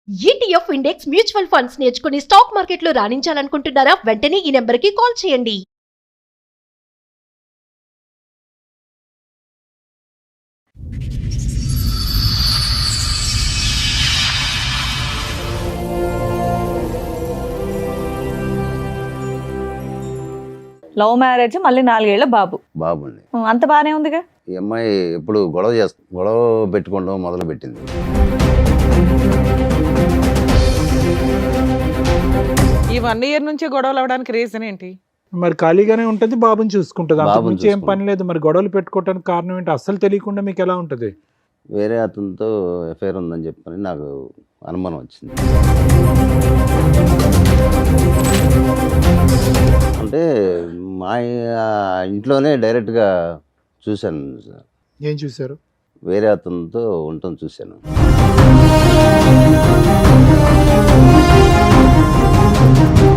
ETF index mutual funds నేర్చుకుని stock మార్కెట్లో రాణించాలనుకుంటున్నారా? వెంటనే ఈ నెంబర్కి కాల్ చేయండి. లవ్ మ్యారేజ్ మళ్ళీ 4 ఏళ్ల బాబు. బాబుండి. అంత బానే ఉందిగా. ఈ అమ్మాయి ఎప్పుడు గొడవ పెట్టుకోవడం మొదలు పెట్టింది. ఈ 1 ఇయర్ నుంచి గొడవలు అవడానికి రీజన్ ఏంటి? మరి ఖాళీగానే ఉంటుంది, బాబుని చూసుకుంటుంది. అంతకు బాబుని మించి ఏం చూసుకుంటుంది. పని లేదు. మరి గొడవలు పెట్టుకోవడానికి కారణం ఏంటి? అస్సలు తెలియకుండా మీకు ఎలా ఉంటుంది? వేరే అతనితో ఎఫ్ఐఆర్ ఉందని చెప్పని నాకు అనుమానం వచ్చింది. అంటే మా ఇంట్లోనే డైరెక్ట్గా చూశాను సార్. ఏం చూశారు? వేరే అతనితో ఉండటం చూశాను.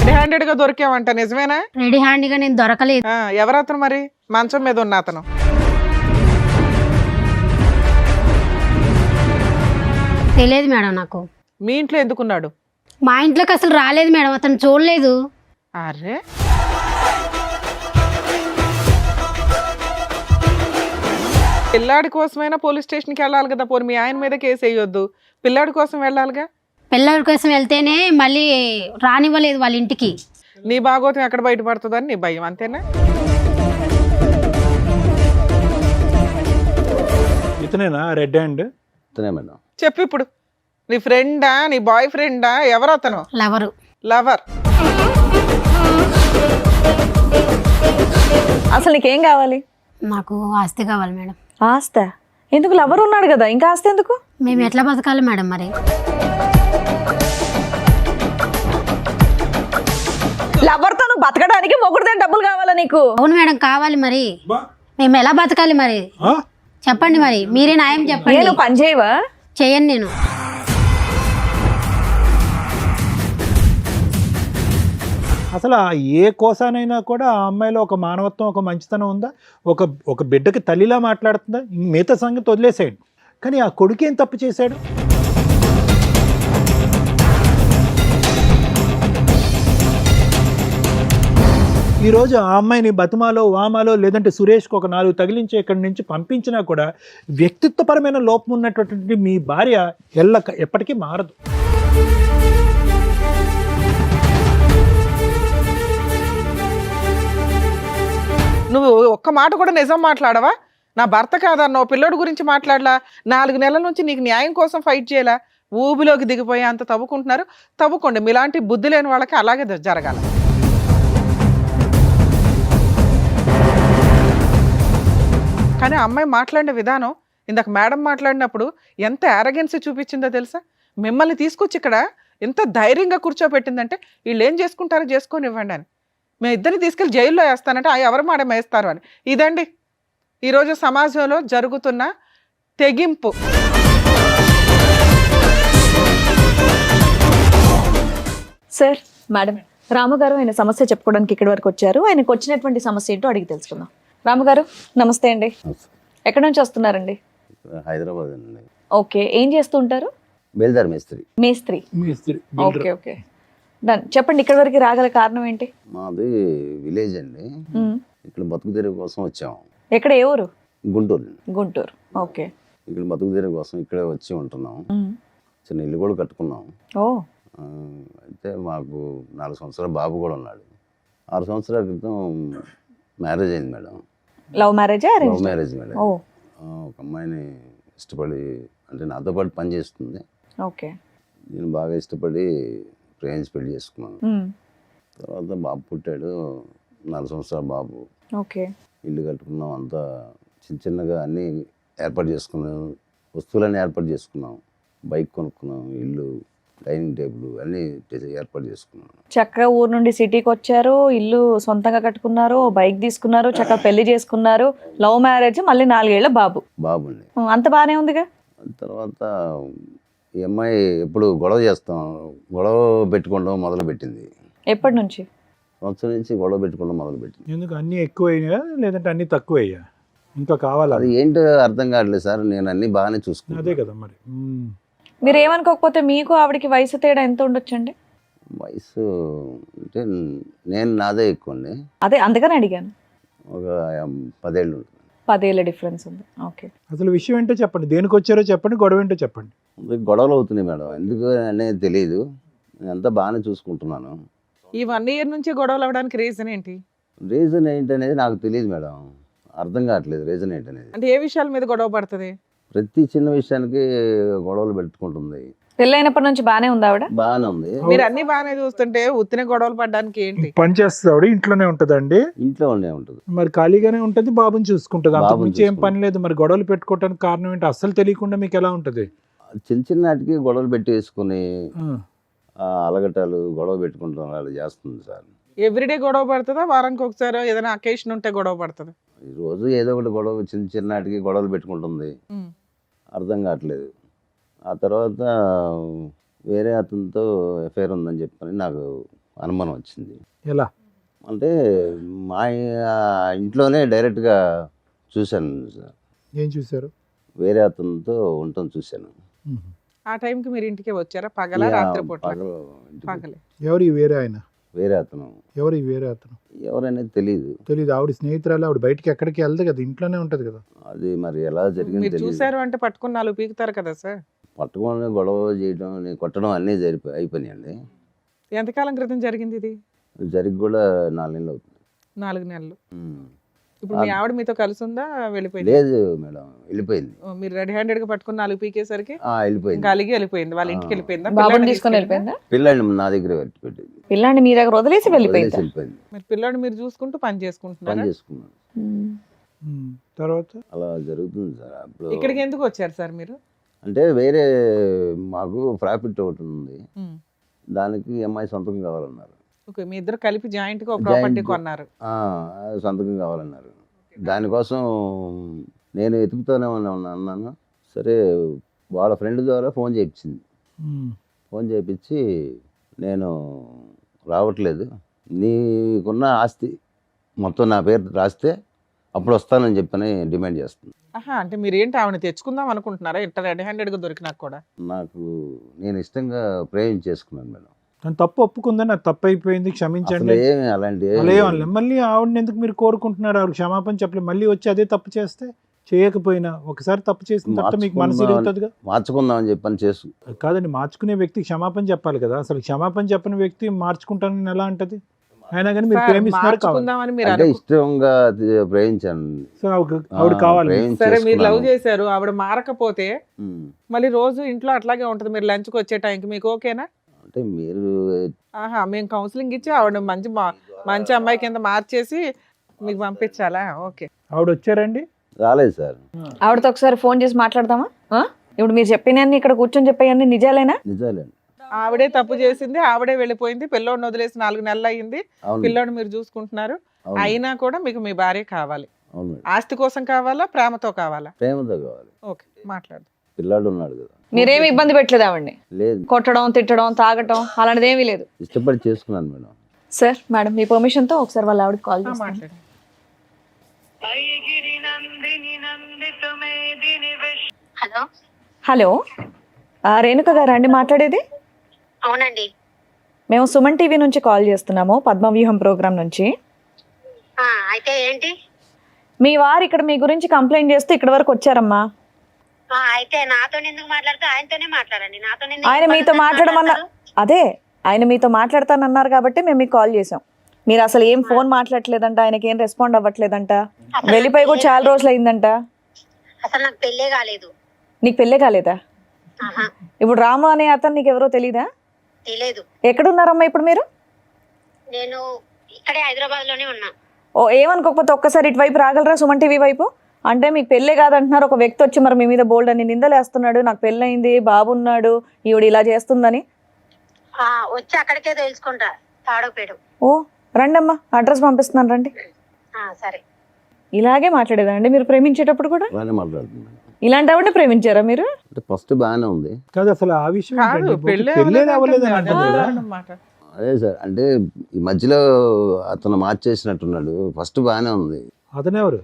రెడీ హ్యాండెడ్ గా దొరికావంట, నిజమేనా? రెడీ హ్యాండ్గా నేను దొరకలేదు. ఎవరు అతను మరి? మంచం మీద ఉన్న అతను. తెలియదు మేడం నాకు. మీ ఇంట్లో ఎందుకున్నాడు? మా ఇంట్లోకి అసలు రాలేదు మేడం, అతను చూడలేదు. అరే, పిల్లాడి కోసమైనా పోలీస్ స్టేషన్కి వెళ్ళాలి కదా. పోనీ మీ ఆయన మీద కేసు వేయొద్దు, పిల్లాడి కోసం వెళ్ళాలిగా. పిల్లల కోసం వెళ్తేనే మళ్ళీ రానివ్వలేదు వాళ్ళ ఇంటికి. నీ భాగోతం ఎక్కడ బయటపడుతుందని నీ భయం, అంతేనా? ఇతనేనా రెడ్ హ్యాండ్? ఇతనే మేడం. చెప్పు ఇప్పుడు. నీ ఫ్రెండా, నీ బాయ్ ఫ్రెండా, ఎవరు అతను? లవరు. లవర్. అసలు నీకేం కావాలి? నాకు ఆస్తి కావాలి మేడం. ఆస్తి ఎందుకు? లవర్ ఉన్నాడు కదా, ఇంకా ఆస్తి ఎందుకు? మేము ఎట్లా బతకాలి మేడం మరి? లవర్తో నువ్వు బతకడానికి మొగుడితే డబ్బులు కావాలా నీకు? అవును మేడం, కావాలి. మరి మేము ఎలా బతకాలి మరి? ఆ? చెప్పండి మరి, మీరే న్యాయం చెప్పండి. నేను పని చేయవా? చేయను నేను. అసలు ఆ ఏ కోసానైనా కూడా ఆ అమ్మాయిలో ఒక మానవత్వం, ఒక మంచితనం ఉందా? ఒక బిడ్డకి తల్లిలా మాట్లాడుతుందా? మిగతా సంగతి వదిలేసేయండి. కానీ ఆ కొడుకు ఏం తప్పు చేశాడు? ఈరోజు ఆ అమ్మాయిని బతుమాలో, వామాలో, లేదంటే సురేష్కి ఒక 4 తగిలించి ఇక్కడి నుంచి పంపించినా కూడా వ్యక్తిత్వపరమైన లోపం ఉన్నటువంటి మీ భార్య ఎప్పటికీ మారదు. నువ్వు ఒక్క మాట కూడా నిజం మాట్లాడవా? నా భర్త కాదన్నో పిల్లోడి గురించి మాట్లాడలా. 4 నెలల నుంచి నీకు న్యాయం కోసం ఫైట్ చేయాలా? ఊబిలోకి దిగిపోయి అంత తవ్వుకుంటున్నారు. తవ్వుకోండి, మీలాంటి బుద్ధి లేని వాళ్ళకి అలాగే జరగాల. కానీ అమ్మాయి మాట్లాడిన విధానం, ఇందాక మేడం మాట్లాడినప్పుడు ఎంత యారగెన్సీ చూపించిందో తెలుసా? మిమ్మల్ని తీసుకొచ్చి ఇక్కడ ఎంత ధైర్యంగా కూర్చోబెట్టిందంటే, వీళ్ళు ఏం చేసుకుంటారో చేసుకొని ఇవ్వండి అని. మేము ఇద్దరిని తీసుకెళ్ళి జైల్లో వేస్తానంటే ఎవరు మాట వేస్తారు అని. ఇదండి ఈరోజు సమాజంలో జరుగుతున్న తెగింపు. సార్, మేడం, రాముగారు ఆయన సమస్య చెప్పుకోవడానికి ఇక్కడి వరకు వచ్చారు. ఆయనకు వచ్చినటువంటి సమస్య ఏంటో అడిగి తెలుసుకుందాం. రాముగారు నమస్తే అండి. ఎక్కడి నుంచి వస్తున్నారండి? హైదరాబాద్ అండి. ఓకే, ఏం చేస్తూ ఉంటారు? బేల్దార్ మేస్త్రి. మేస్త్రి. మేస్త్రి. Okay okay, done. చెప్పండి, ఇక్కడి వరకు రాగల కారణం ఏంటి? మాది విలేజ్ అండి. ఇక్కడ బతుకు తెరువు కోసం వచ్చాము. ఎక్కడ, ఏ ఊరు? గుంటూరు. గుంటూరు. ఓకే. ఇక్కడ బతుకు తెరువు కోసం ఇక్కడే వచ్చి ఉంటున్నాం. చిన్న ఇల్లు కూడా కట్టుకున్నాం. ఓ. అయితే మాకు 4 సంవత్సరాల బాబు కూడా ఉన్నాడు. 6 సంవత్సరాల క్రితం మ్యారేజ్ అయింది మేడం. లవ్ మ్యారేజా? Love marriage madam. ఓ. ఒక అమ్మాయిని ఇష్టపడి, అంటే నాతో పాటు పని చేస్తుంది. ఓకే. నేను బాగా ఇష్టపడి ప్రేమించి పెళ్లి చేసుకున్నాను. తర్వాత బాబు పుట్టాడు. 4 సంవత్సరాల బాబు. ఓకే. ఇల్లు కట్టుకున్నాం. అంతా చిన్నగా అన్నీ ఏర్పాటు చేసుకున్నాం. వస్తువులన్నీ ఏర్పాటు చేసుకున్నాం. బైక్ కొనుక్కున్నాం, ఇల్లు, డైనింగ్ టేబుల్ అన్నీ ఏర్పాటు చేసుకున్నాం. చక్కగా ఊరు నుండి సిటీకి వచ్చారు, ఇల్లు సొంతంగా కట్టుకున్నారు, బైక్ తీసుకున్నారు, చక్కగా పెళ్లి చేసుకున్నారు. లవ్ మ్యారేజ్ మళ్ళీ 4 ఏళ్ల బాబు. బాబుండి. అంత బానే ఉందిగా. తర్వాత ఈ అమ్మాయి ఎప్పుడు గొడవ పెట్టుకోవడం మొదలు పెట్టింది. ఎప్పటి నుంచి? సంవత్సరం నుంచి గొడవ పెట్టుకోవడం మొదలు పెట్టింది. ఎందుకు? అన్నీ ఎక్కువయ్యా లేదంటే అన్నీ తక్కువయ్యా? ఇంకా కావాలా? అది ఏంటో అర్థం కావట్లేదు సార్. నేను అన్ని బాగానే చూసుకున్నాను. అదే కదా మరి. మీరు ఏమనుకోకపోతే మీకు ఆవిడకి వయసు తేడా ఎంత ఉండొచ్చండి? వయసు అంటే నేను నాదే ఎక్కువ అండి, అదే అందుకని అడిగాను. ఒక 10 ఏళ్ళు ఉంటుంది. 10 ఏళ్ళ డిఫరెన్స్ ఉంది. ఓకే. అసలు విషయం ఏంటో చెప్పండి, దేనికి వచ్చారో చెప్పండి, గొడవ ఏంటో చెప్పండి. గొడవలు అవుతున్నాయి మేడం, ఎందుకు అనేది తెలియదు. నేనంతా బాగానే చూసుకుంటున్నాను. ఈ 1 ఇయర్ నుంచి గొడవలు అవడానికి రీజన్ ఏంటి? రీజన్ ఏంటనేది నాకు తెలియదు మేడం, అర్థం కావట్లేదు రీజన్ ఏంటనేది. అంటే ఏ విషయాల మీద గొడవ పడుతుంది? ప్రతి చిన్న విషయానికి గొడవలు పెట్టుకుంటుంది. పెళ్ళైనప్పటి నుంచి బానే ఉంది ఆవిడ? బాగానే ఉంది. మీరు అన్ని బాగానే చూస్తుంటే ఉత్తిన గొడవలు పడడానికి ఏంటి? పని చేస్తుంది ఆవిడ, ఇంట్లోనే ఉంటుందండి. ఇంట్లో ఉండే ఉంటుంది. మరి ఖాళీగానే ఉంటుంది, బాబుని చూసుకుంటుంది, అంతకు బాబుని మించి ఏం పని లేదు. మరి గొడవలు పెట్టుకోవడానికి కారణం ఏంటి అస్సలు తెలియకుండా మీకు ఎలా ఉంటుంది? చిన్న చిన్నటికి గొడవలు పెట్టి వేసుకుని ఆ, అలగటాలు గొడవ పెట్టుకుంటాం అలా చేస్తుంది సార్. ఎవ్రీడే గొడవ పడుతుందా? వారానికి ఒకసారి ఏదైనా అకేషన్ ఉంటే గొడవ పడుతుంది? ఈ రోజు ఏదో ఒకటి గొడవ, చిన్న చిన్నటికి గొడవలు పెట్టుకుంటుంది, అర్థం కావట్లేదు. ఆ తర్వాత వేరే అతనితో ఎఫ్ఐఆర్ ఉందని చెప్పని నాకు అనుమానం వచ్చింది. ఎలా అంటే మా ఇంట్లోనే డైరెక్ట్గా చూశాను సార్, ఏం చూసారు? వేరే అతనితో ఉండటం చూశాను. ఆ టైంకి మీరు ఇంటికి వచ్చారా? పగల రాత్రి పూట? పగలు ఇంటికి పగలే. ఎవరు ఈ వేరే ఆయన? వేరే అతను ఎవరు ఈ వేరే అతను? ఎవరనేది తెలియదు. తెలీదు. ఆవిడ స్నేహితురాలు, ఆవిడ బయటికి ఎక్కడికి వెళ్దు కదా, ఇంట్లోనే ఉంటది కదా. అది మరి ఎలా జరిగింది మీరు తెలియదు. చూసారు అంటే పట్టుకుని 4 పీకుతారు కదా సార్. పట్టుకొని గొడవ చేయడం, కొట్టడం అన్నీ అయిపోయినాయండి. ఎంతకాలం క్రితం జరిగింది ఇది? జరిగి కూడా 4 నెలలు అవుతుంది. 4 నెలలు. ఉమ్. ఇప్పుడు మీ ఆవిడ మీతో కలిసి ఉందా? వెళ్ళిపోయింది? లేదు మేడం, వెళ్ళిపోయింది. మీరు రెడీ హ్యాండెడ్ గా పట్టుకుని 4 పీకేసరికి వెళ్ళిపోయింది. ఇంకా అలిగి వెళ్ళిపోయింది. వాళ్ళ ఇంటికి వెళ్ళిపోయిందా? బాబుని పిల్లాడిని తీసుకొని తీసుకెళ్ళిందా? వెళ్ళిపోయిందా? పిల్లాడిని నా దగ్గర పెట్టింది. పిల్లాన్ని మీ దగ్గర వదిలేసి వెళ్ళిపోయిందా? వెళ్ళిపోయింది. మీరు పిల్లాడు మీరు చూసుకుంటూ పని పని చేసుకుంటున్నారా? చేసుకున్నాను. తర్వాత అలా జరుగుతుంది సార్. అప్పుడు ఇక్కడికి ఎందుకు వచ్చారు సార్ మీరు? అంటే వేరే మాకు ప్రాఫిట్ ఒకటి ఉంది, దానికి అమ్మాయి సంతకం కావాలన్నారు. ఓకే, మీ ఇద్దరు కలిపి జాయింట్ గా ఒక ప్రాపర్టీ Joint. కొన్నారు. సంతకం కావాలన్నారు. దానికోసం నేను వెతుకుతూనే అన్నాను. సరే, వాళ్ళ ఫ్రెండ్ ద్వారా ఫోన్ చేయించింది. ఫోన్ చేయించి నేను రావట్లేదు, నీకున్న ఆస్తి మొత్తం నా పేరు రాస్తే అప్పుడు వస్తానని చెప్పని డిమాండ్ చేస్తుంది. ఆహా, అంటే మీరు ఏంటి ఆవిడ తెచ్చుకుందాం అనుకుంటున్నారా? ఇట్లా రెడీ హ్యాండెడ్ గా దొరికినా కూడా? నేను ఇష్టంగా ప్రేమించేసుకున్నాను మేడం. తను తప్పు ఒప్పుకుందని, అది తప్పు అయిపోయింది, క్షమించండి. అసలు ఏమి అలాంటి అలా ఏమనలే. మళ్ళీ ఆవిడని ఎందుకు మీరు కోరుకుంటున్నారు? ఆవిడ క్షమాపణ చెప్పలేదు, మళ్ళీ వచ్చి అదే తప్పు చేస్తే, చేయకపోయినా ఒకసారి తప్పు చేసిన తర్వాత మీకు మనసు ఇరుగుతుందిగా. మార్చుకుందామని చెప్పని కాదండి, మార్చుకునే వ్యక్తి క్షమాపణ చెప్పాలి కదా. అసలు క్షమాపణ చెప్పని వ్యక్తి మార్చుకుంటానని ఎలా అంటది? అయినా కానీ మీరు సార్, ప్రేమిస్తున్నారు కావాలి. మార్చుకుందామని మీరు అంటే ఇష్టంగా ప్రేమించాను. సో ఆవిడ కావాలి. సరే, మీరు లవ్ చేశారు, ఆవిడ మారకపోతే ఉమ్. మళ్ళీ రోజు ఇంట్లో అట్లాగే ఉంటది. మీరు లంచ్కి వచ్చే టైంకి మీకు ఓకేనా? అంటే మీరు ఆహా, మేము కౌన్సిలింగ్ ఇచ్చి ఆవిడ మంచి అమ్మాయి కింద మార్చేసి మీకు పంపించాలా? ఓకే. ఆవిడ వచ్చారండి? రాలేదు సార్. ఆవిడతో ఒకసారి ఫోన్ చేసి మాట్లాడదామా? ఇప్పుడు మీరు చెప్పినన్ని ఇక్కడ కూర్చొని చెప్పేయన్ని నిజాలేనా? నిజాలేండి. ఆవిడే తప్పు చేసింది, ఆవిడే వెళ్ళిపోయింది, పిల్లోడిని వదిలేసి 4 నెలలు అయ్యింది, అవును. పిల్లోడిని మీరు చూసుకుంటున్నారు. అవును. అయినా కూడా మీకు మీ భార్య కావాలి. అవును. ఆస్తి కోసం కావాలా, ప్రేమతో కావాలా? ప్రేమతో కావాలి. ఓకే, మాట్లాడు. పిల్లాడు ఉన్నాడు కదా. మీరేమి ఇబ్బంది పెట్టలేదు ఆవిడ్ని? లేదు, కొట్టడం, తిట్టడం, తాగటం అలాంటిది ఏమీ లేదు? ఇష్టపడి చేసుకున్నాను మేడం. సార్, మేడం మీ పర్మిషన్ తో ఒకసారి వాళ్ళ ఆవిడకి కాల్ చేస్తాను. మాట్లాడు. హలో, హలో, రేణుక గారా అండి మాట్లాడేది? అవునండి. మేము సుమన్ టీవీ నుంచి కాల్ చేస్తున్నాము, పద్మవ్యూహం ప్రోగ్రామ్ నుంచి. అయితే ఏంటి? మీ వారు ఇక్కడ మీ గురించి కంప్లైంట్ చేస్తూ ఇక్కడ వరకు వచ్చారమ్మా. అయితే నాతో ఎందుకు మాట్లాడితే ఆయనతోనే మాట్లాడండి. నాతో ఆయన మీతో మాట్లాడమన్నారు. అదే, ఆయన మీతో మాట్లాడతానన్నారు కాబట్టి మేము మీకు కాల్ చేసాం. మీరు అసలు ఏం ఫోన్ మాట్లాడలేదంట, ఆయనకి ఏం రెస్పాండ్ అవ్వట్లేదంట, వెళ్ళిపోయి కూడా చాలా రోజులు అయిందంట. అసలు నాకు పెళ్ళే కాలేదు. నీకు పెళ్ళే కాలేదా? ఇప్పుడు రాము అనే అతను నీకు ఎవరో తెలీదా? తెలియదు. ఎక్కడున్నారమ్మా ఇప్పుడు మీరు? నేను ఇక్కడే హైదరాబాద్ లోనే ఉన్నా. ఓ, ఏమనుకోకపోతే ఒక్కసారి ఇటువైపు రాగలరా, సుమన్ టీవీ వైపు? అంటే మీకు పెళ్ళే కాదంటున్నారు, ఒక వ్యక్తి వచ్చి మరి మీ మీద బోల్డ్ అని నిందలేస్తున్నాడు, నాకు పెళ్ళయింది, బాబు ఉన్నాడు, ఈవిడ ఇలా చేస్తుందని. వచ్చి అక్కడికే తెలుసుకుంటా, తాడోపేడు. ఓ, రండమ్మా, అడ్రస్ పంపిస్తున్నాను, రండి. సరే. ఇలాగే మాట్లాడేదండి మీరు ప్రేమించేటప్పుడు కూడా? బాగానే మాట్లాడుతున్నాను. ఇలాంటి ఆవిడ ప్రేమించారా మీరు? అంటే ఫస్ట్ బాగానే ఉంది. కాదు, అసలు ఆ విషయం కాదు, ఏంటండి? పెళ్ళే పెళ్ళే అవ్వలేదని అవ్వలేదు అంటారు కదా. అన్నమాట. అదే సార్, అంటే ఈ మధ్యలో అతను మార్చేసినట్టున్నాడు. ఫస్ట్ బాగానే ఉంది. అతనెవరు?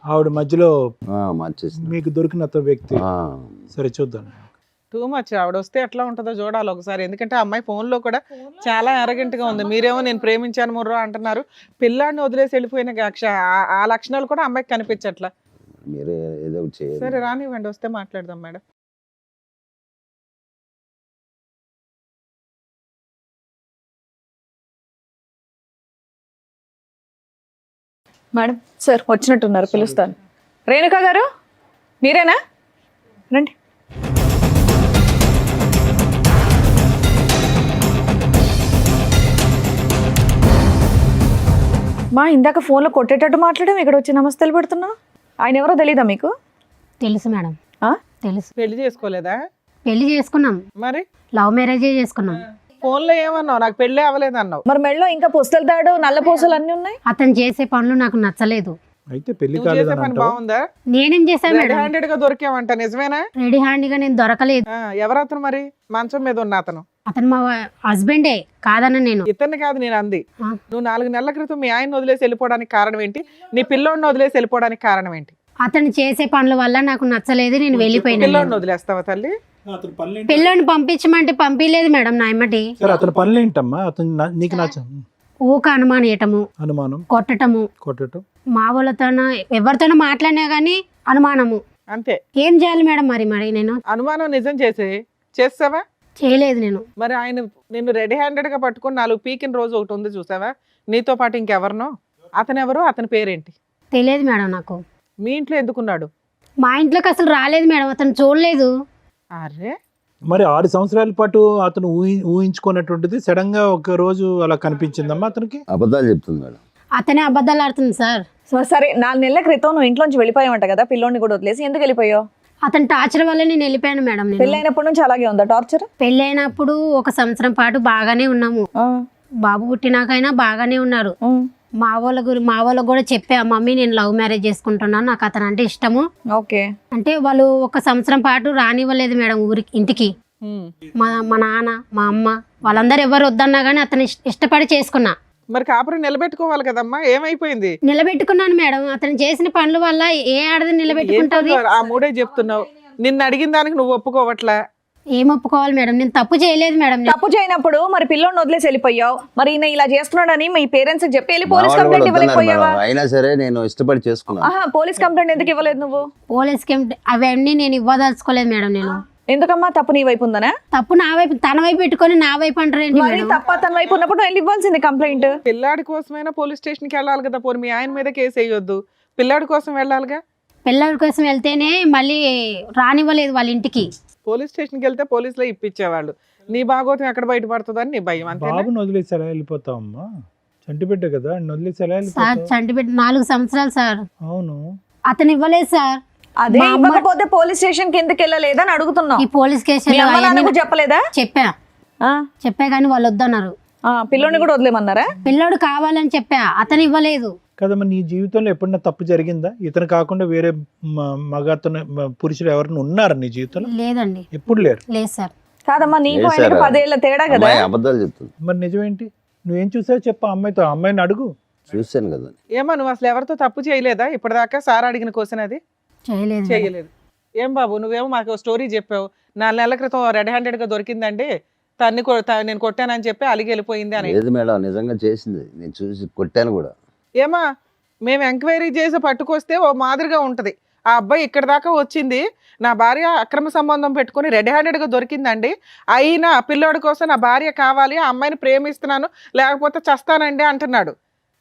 ఆవిడ మధ్యలో మార్చేసిన మీకు దొరికిన అతను వ్యక్తి. సరే చూద్దాం. Too much. ఆవిడ వస్తే ఎట్లా ఉంటుందో చూడాలి ఒకసారి. ఎందుకంటే ఆ అమ్మాయి ఫోన్లో కూడా చాలా arrogant గా ఉంది. మీరేమో నేను ప్రేమించాను ముర్రో అంటున్నారు. పిల్లాడిని వదిలేసి వెళ్ళిపోయిన ఆ లక్షణాలు కూడా అమ్మాయికి కనిపించట్లా. మీరే ఏదో ఒకటి చేయాలి. సరే రానివ్వండి, వస్తే మాట్లాడదాం మేడం. మేడం సార్ వచ్చినట్టున్నారు, పిలుస్తాను. రేణుకా గారు మీరేనా? రండి. మా ఇందాక ఫోన్లో కొట్టేటట్టు మాట్లాడాం, ఇక్కడ వచ్చి నమస్తేలు పెడుతున్నావు. ఆయన ఎవరో తెలీదా మీకు? తెలుసు మేడం, ఆ? తెలుసు. పెళ్లి చేసుకోలేదా? పెళ్లి చేసుకున్నాం, మరి లవ్ మ్యారేజే చేసుకున్నాం. ఫోన్లో ఏమన్నావు? నాకు పెళ్ళి అవ్వలేదు అన్నావు. మరి మెడలో ఇంకా పుస్తలు తాడు, నల్ల పూసలు అన్నీ ఉన్నాయి. అతను చేసే పనులు నాకు నచ్చలేదు. అయితే పెళ్లి నువ్వు చేసే కాలేదని పని అంటావు. బాగుందా? నేనేం చేశాను రెడ్ మేడం? హ్యాండెడ్ గా దొరికావంట, నిజమేనా? రెడీ హ్యాండ్గా నేను దొరకలేదు. ఎవరతను మరి? మంచం మీద ఉన్న అతను అతను మా హస్బెండే కాదన్న నేను. ఇతన్ని కాదు నేను అంది. ఆ. నువ్వు 4 నెలల క్రితం మీ ఆయన్ని వదిలేసి వెళ్ళిపోవడానికి కారణం ఏంటి? నీ పిల్లోడిని వదిలేసి వెళ్ళిపోవడానికి కారణం ఏంటి? అతను చేసే పనుల వల్ల నాకు నచ్చలేదు, నేను వెళ్ళిపోయినా. పిల్లోడిని వదిలేస్తావా తల్లి? అతని పనులు పిల్లని పంపించమంటే పంపించలేదు మేడం నా ఎమ్మటి. సరే అతని పనులు ఏంటమ్మా? అతను నీకు నచ్చ ఊక అనుమానేయటము, అనుమానం, కొట్టటము, కొట్టడం. మా వాళ్ళతోనో ఎవరితోనో మాట్లాడినా గానీ అనుమానము. అంతే. ఏం చేయాలి మేడం మరి మరి నేను? అనుమానం నిజం చేస్తావా? చేయలేదు నేను. మరి ఆయన నిన్ను రెడీ హ్యాండెడ్ గా పట్టుకొని 4 పీకిన రోజు ఒకటి ఉంది చూసావా? నీతో పాటు ఇంకెవరినో? అతను ఎవరు? అతని పేరేంటి? తెలియదు మేడం నాకు. మీ ఇంట్లో ఎందుకున్నాడు? మా ఇంట్లోకి అసలు రాలేదు మేడం, అతను చూడలేదు. అరే మరి 6 సంవత్సరాల పాటు అతను ఊహించుకున్నటువంటిది సడన్ గా ఒక రోజు అలా కనిపించిందమ్మా అతనికి. అబద్ధాలు చెప్తుంది మేడం. అతనే అబద్ధాలు ఆడుతుంది సార్. సరే 4 నెలల క్రితం నువ్వు ఇంట్లోంచి వెళ్ళిపోయావంట కదా, పిల్లోని కూడా వదిలేసి. ఎందుకు వెళ్ళిపోయావు? అతని టార్చర్ వల్ల నేను వెళ్ళిపోయాను మేడం. నేను పెళ్ళైనప్పటి నుంచి అలాగే ఉందా టార్చర్? పెళ్ళైనప్పుడు 1 సంవత్సరం పాటు బాగానే ఉన్నాము. బాబు పుట్టినాకైనా బాగానే ఉన్నారు. మా వాళ్ళకు కూడా చెప్పా, మమ్మీ నేను లవ్ మ్యారేజ్ చేసుకుంటున్నాను, నాకు అతను అంటే ఇష్టము. ఓకే. అంటే వాళ్ళు 1 సంవత్సరం పాటు రానివ్వలేదు మేడం ఊరికి, ఇంటికి. మా నాన్న, మా అమ్మ వాళ్ళందరూ ఎవరు వద్దన్నా కానీ అతను ఇష్టపడి చేసుకున్నా. మరి కాపురం నిలబెట్టుకోవాలి కదమ్మా, ఏమైపోయింది? నిలబెట్టుకున్నాను మేడం. అతను చేసిన పనుల వల్ల ఏ ఆడది నిలబెట్టుకుంటుంది? ఆ మూడే చెప్తున్నావు. నిన్ను అడిగిన దానికి నువ్వు ఒప్పుకోవట్లా. ఏం ఒప్పుకోవాలి మేడం? నేను తప్పు చేయలేదు మేడం. తప్పు చేయనప్పుడు మరి పిల్లోని వదిలేసి వెళ్ళిపోయావు. మరి ఈయన ఇలా చేస్తున్నాడని మీ పేరెంట్స్ చెప్పి వెళ్ళి పోలీస్ మా వాళ్ళు కంప్లైంట్ కూడా వద్దన్నారు ఇవ్వలేకపోయావా? మేడం. అయినా సరే నేను ఇష్టపడి చేసుకున్నాను. ఆహా, పోలీస్ కంప్లైంట్ ఎందుకు ఇవ్వలేదు నువ్వు? పోలీస్కి అవన్నీ నేను ఇవ్వదలుచుకోలేదు మేడం. నేను ఎందుకమ్మా? తప్పు నీ వైపు ఉందనా? తప్పు నా వైపు, తన వైపు పెట్టుకొని నా వైపు అంటారేంటి మరి మేడం? తప్ప తన వైపు ఉన్నప్పుడు వెళ్ళి ఇవ్వాల్సింది కంప్లైంట్. పిల్లాడి కోసమైనా పోలీస్ స్టేషన్కి వెళ్ళాలి కదా. పోనీ మీ ఆయన మీద కేసు వేయొద్దు, పిల్లాడి కోసం వెళ్ళాలిగా. పిల్లల కోసం వెళ్తేనే మళ్ళీ రానివ్వలేదు వాళ్ళ ఇంటికి. పోలీస్ స్టేషన్కి వెళ్తే పోలీసులో ఇప్పించేవాళ్ళు. నీ భాగోతం ఎక్కడ బయటపడుతుందని నీ భయం, అంతే. బాబుని వదిలేసి ఎలా వెళ్ళిపోతావమ్మా? చంటి బిడ్డ కదా, వదిలేసి ఎలా సార్ వెళ్ళిపోతావు? చంటిబెట్టి 4 సంవత్సరాలు సార్. అవును. అతను ఇవ్వలేదు సార్. అదే మా అమ్మ- ఇవ్వకపోతే పోలీస్ స్టేషన్ కి ఎందుకు వెళ్ళలేదని అడుగుతున్నావు. ఈ పోలీస్ మీ కేసులో అమ్మ నాన్న అవన్నీ కూడా చెప్పలేదా? చెప్పా కానీ వాళ్ళు వద్దన్నారు. పిల్లోని కూడా వదిలేమన్నారా? పిల్లోడు కావాలని చెప్పా, అతను ఇవ్వలేదు. కదమ్మా, నీ జీవితంలో ఎప్పుడన్నా తప్పు జరిగిందా? ఇతను కాకుండా వేరే మగతను పురుషులు ఎవరైనా ఉన్నారా నీ జీవితంలో? లేదండి, ఎప్పుడు లేరు. లేదు సార్. కాదమ్మా, నీకు లేదు ఆయనకి సార్. 10 ఏళ్ల తేడా కదా. అమ్మాయి అబద్ధాలు చెప్తుంది. మరి నిజమేంటి? నువ్వేం చూసావు చెప్పు, అమ్మాయితో. అమ్మాయిని అడుగు. చూశాను కదా. ఏమో నువ్వు అసలు ఎవరితో తప్పు చేయలేదా ఇప్పటిదాకా? సార్ అడిగిన క్వశ్చన్ అది. చేయలేదు మేడం. చేయలేదు. ఏం బాబు, నువ్వేమో మాకు స్టోరీ చెప్పావు. 4 నెలల క్రితం రెడ్ హ్యాండెడ్ గా దొరికిందండి, నేను కొట్టానని చెప్పి అలిగి వెళ్ళిపోయింది అని. లేదు మేడం, నిజంగా చేసింది. నేను చూసి కొట్టాను కూడా. ఏమా, మేము ఎంక్వైరీ చేసి పట్టుకొస్తే ఓ మాదిరిగా ఉంటది. ఆ అబ్బాయి ఇక్కడ దాకా వచ్చింది, నా భార్య అక్రమ సంబంధం పెట్టుకుని రెడ్ హ్యాండెడ్ గా దొరికిందండి, అయినా ఆ పిల్లోడి కోసం నా భార్య కావాలి, ఆ అమ్మాయిని ప్రేమిస్తున్నాను లేకపోతే చస్తానండి అంటున్నాడు.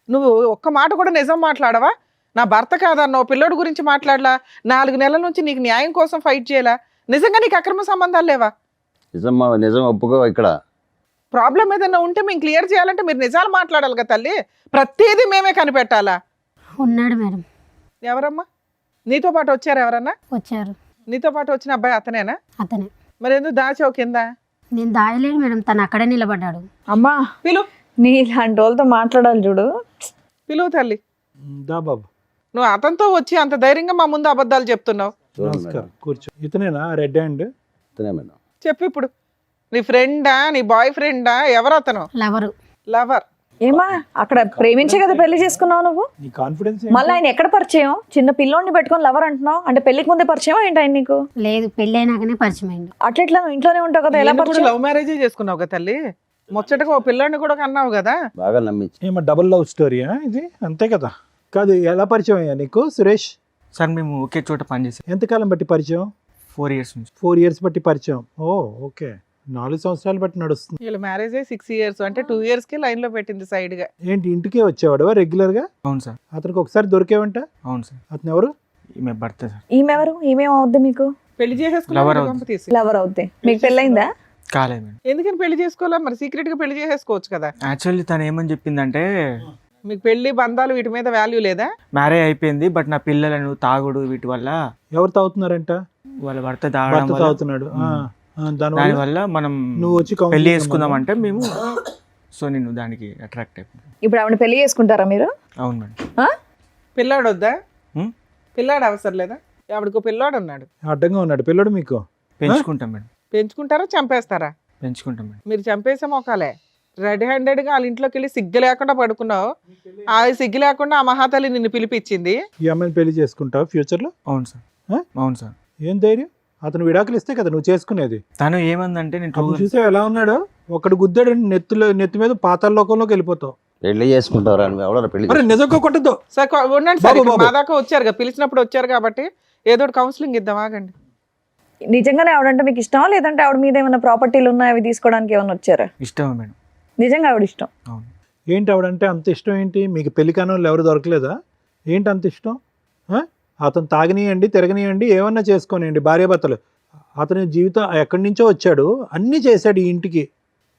నువ్వు ఒక్క మాట కూడా నిజం మాట్లాడవా? నా భర్త కాదన్నావు, పిల్లోడి గురించి మాట్లాడలా, 4 నెలల నుంచి నీకు న్యాయం కోసం ఫైట్ చేయలా. నిజంగా నీకు అక్రమ సంబంధాలు లేవా? నిజం ఒప్పుకో. ఇక్కడ ప్రాబ్లం ఏదైనా ఉంటే మేము క్లియర్ చేయాలంటే మీరు నిజాలు మాట్లాడాలి కదా తల్లి. ప్రతిదీ మేమే కనిపెట్టాలా? ఉన్నాడు మేడం. ఎవరమ్మా? నీతో పాటు వచ్చారు ఎవరన్నా? వచ్చారు. నీతో పాటు వచ్చిన అబ్బాయి అతనేనా? అతనే. మరి ఎందుకు దాచావు కింద? నేను దాయలేను మేడం, తను అక్కడే నిలబడ్డాడు. అమ్మా, పిలువు, నీ ఇలాంటి వాళ్ళతో మాట్లాడాలి చూడు. పిలువు తల్లి. దా బాబు. నువ్వు అతనితో వచ్చి అంత ధైర్యంగా మా ముందు అబద్ధాలు చెప్తున్నావు. చూడండి నమస్కారం, మేడం. కూర్చో. ఇతనేనా రెడ్ హ్యాండ్? ఇతనే మేడం. చెప్పు ఇప్పుడు. నీ ఫ్రెండా, నీ బాయ్ ఫ్రెండా, ఎవరు అతను? లవరు. లవర్. ఏమా అక్కడ ప్రేమించే కదా పెళ్లి చేసుకున్నావు నువ్వు? నీ కాన్ఫిడెన్స్ మళ్ళీ ఆయన ఎక్కడ పరిచయం? చిన్న పిల్లోడిని పెట్టుకొని లవర్ అంటున్నావు అంటే పెళ్లికి ముందే పరిచయం ఏంటి ఆయన నీకు? లేదు పెళ్ళి అయినాకనే పరిచయం అయింది. అట్లా నువ్వు ఇంట్లోనే ఉంటావు కదా, ఎలా పరిచయం? లవ్ మ్యారేజ్ చేసుకున్నావు కదా తల్లి, ముచ్చటగా ఓ పిల్లాడిని కూడా కన్నావు కదా. బాగా నమ్మించి ఏమో డబుల్ లవ్ స్టోరీయా ఇది? అంతే కదా. కాదు, ఎలా పరిచయం అయ్యా నీకు సురేష్? సార్ మేము ఒకే చోట పనిచేసాం ఎంతకాలం బట్టి పరిచయం? 4 years నుంచి. 4 years బట్టి పరిచయం. ఓ ఓకే, 4 సంవత్సరాలు బట్టి నడుస్తుంది. వీళ్ళ మ్యారేజ్ 6 years, అంటే 2 years కి లైన్ లో పెట్టింది సైడ్ గా. ఏంటి ఇంటికే వచ్చేవాడు రెగ్యులర్ గా? అవును సార్. అతనికి ఒకసారి దొరికేవంట? అవును సార్. అతను ఎవరు? ఈమె భర్త సార్. ఈమెవరు? ఈమెమవుద్ది మీకు? పెళ్లి Lover చేసేసుకున్నావు అవుతుంది. తీసి. లవర్ అవుద్ది. మీకు పెళ్ళైందా? కాలేదు మేడం. ఎందుకని పెళ్లి చేసుకోవాలా మరి? సీక్రెట్ గా పెళ్లి చేసేసుకోవచ్చు కదా. యాక్చువల్లీ తను ఏమని చెప్పిందంటే మీకు పెళ్లి బంధాలు వీటి మీద వాల్యూ లేదా? మ్యారేజ్ అయిపోయింది బట్ నా పిల్లలను తాగుడు వీటి వల్ల ఎవరు తాగుతున్నారంట? వాళ్ళ భర్త తాగడం భర్త వల్ల తాగుతున్నాడు. దానివల్ల దానివల్ల మనం నువ్వు వచ్చి పెళ్లి counseling చేసుకుందాం ఇవ్వమన్నా? అంటే మేము సో నేను దానికి అట్రాక్ట్ అయిపోయాను. ఇప్పుడు ఆవిడ పెళ్లి చేసుకుంటారా మీరు? అవును మేడం. ఆ? పిల్లాడు వద్దా? హ్మ్? పిల్లాడు అవసరం లేదా? ఆవిడకు పిల్లాడు ఉన్నాడు, అడ్డంగా ఉన్నాడు పిల్లడు మీకు? పెంచుకుంటాం మేడం. పెంచుకుంటారా చంపేస్తారా? పెంచుకుంటాం మేడం. మీరు చంపేసే మొక్కలే. రెడ్ హ్యాండెడ్ గా వాళ్ళ ఇంట్లోకి వెళ్ళి సిగ్గు లేకుండా పడుకున్నావు. ఆ సిగ్గు లేకుండా ఆ మహాతల్లి నిన్ను పిలిపించింది. ఈ అమ్మాయిని పెళ్లి చేసుకుంటావు ఫ్యూచర్ లో? అవును సార్. ఆ? అవును సార్. ఏం ధైర్యం? అతను విడాకులు ఇస్తే కదా నువ్వు చేసుకునేది. తను ఏమందంటే నేను అప్పుడు చూసావు ఎలా ఉన్నాడో? ఒకడు గుద్దాడు నెత్తి మీద పాతాళ లోకంలోకి వెళ్ళిపోతావు. పెళ్లి చేసుకుంటారా? ఎవడో పెళ్లి అరే నిజంగా కొట్టద్దు. సార్ ఉండండి సార్, బాబు, ఇక్కడ బాబు. మా దాకా వచ్చారు కదా, పిలిచినప్పుడు వచ్చారు కాబట్టి ఏదో ఒకటి కౌన్సిలింగ్ ఇద్దాం, ఆగండి. నిజంగానే ఆవిడంటే మీకు ఇష్టమా, లేదంటే ఆవిడ మీద ఏమైనా ప్రాపర్టీలు ఉన్నాయి అవి తీసుకోవడానికి ఏమైనా వచ్చారా? ఇష్టమే మేడం. నిజంగా ఆవిడ ఇష్టం. అవును. ఏంటి ఆవిడంటే అంత ఇష్టం ఏంటి మీకు? పెళ్లి కాని వాళ్ళు ఎవరు దొరకలేదా? ఏంటి అంత ఇష్టం? అతను తాగనియండి, తిరగనియండి, ఏమన్నా చేసుకోనియండి, భార్యాభర్తలు. అతని జీవితం ఎక్కడి నుంచో వచ్చాడు, అన్నీ చేశాడు ఈ ఇంటికి.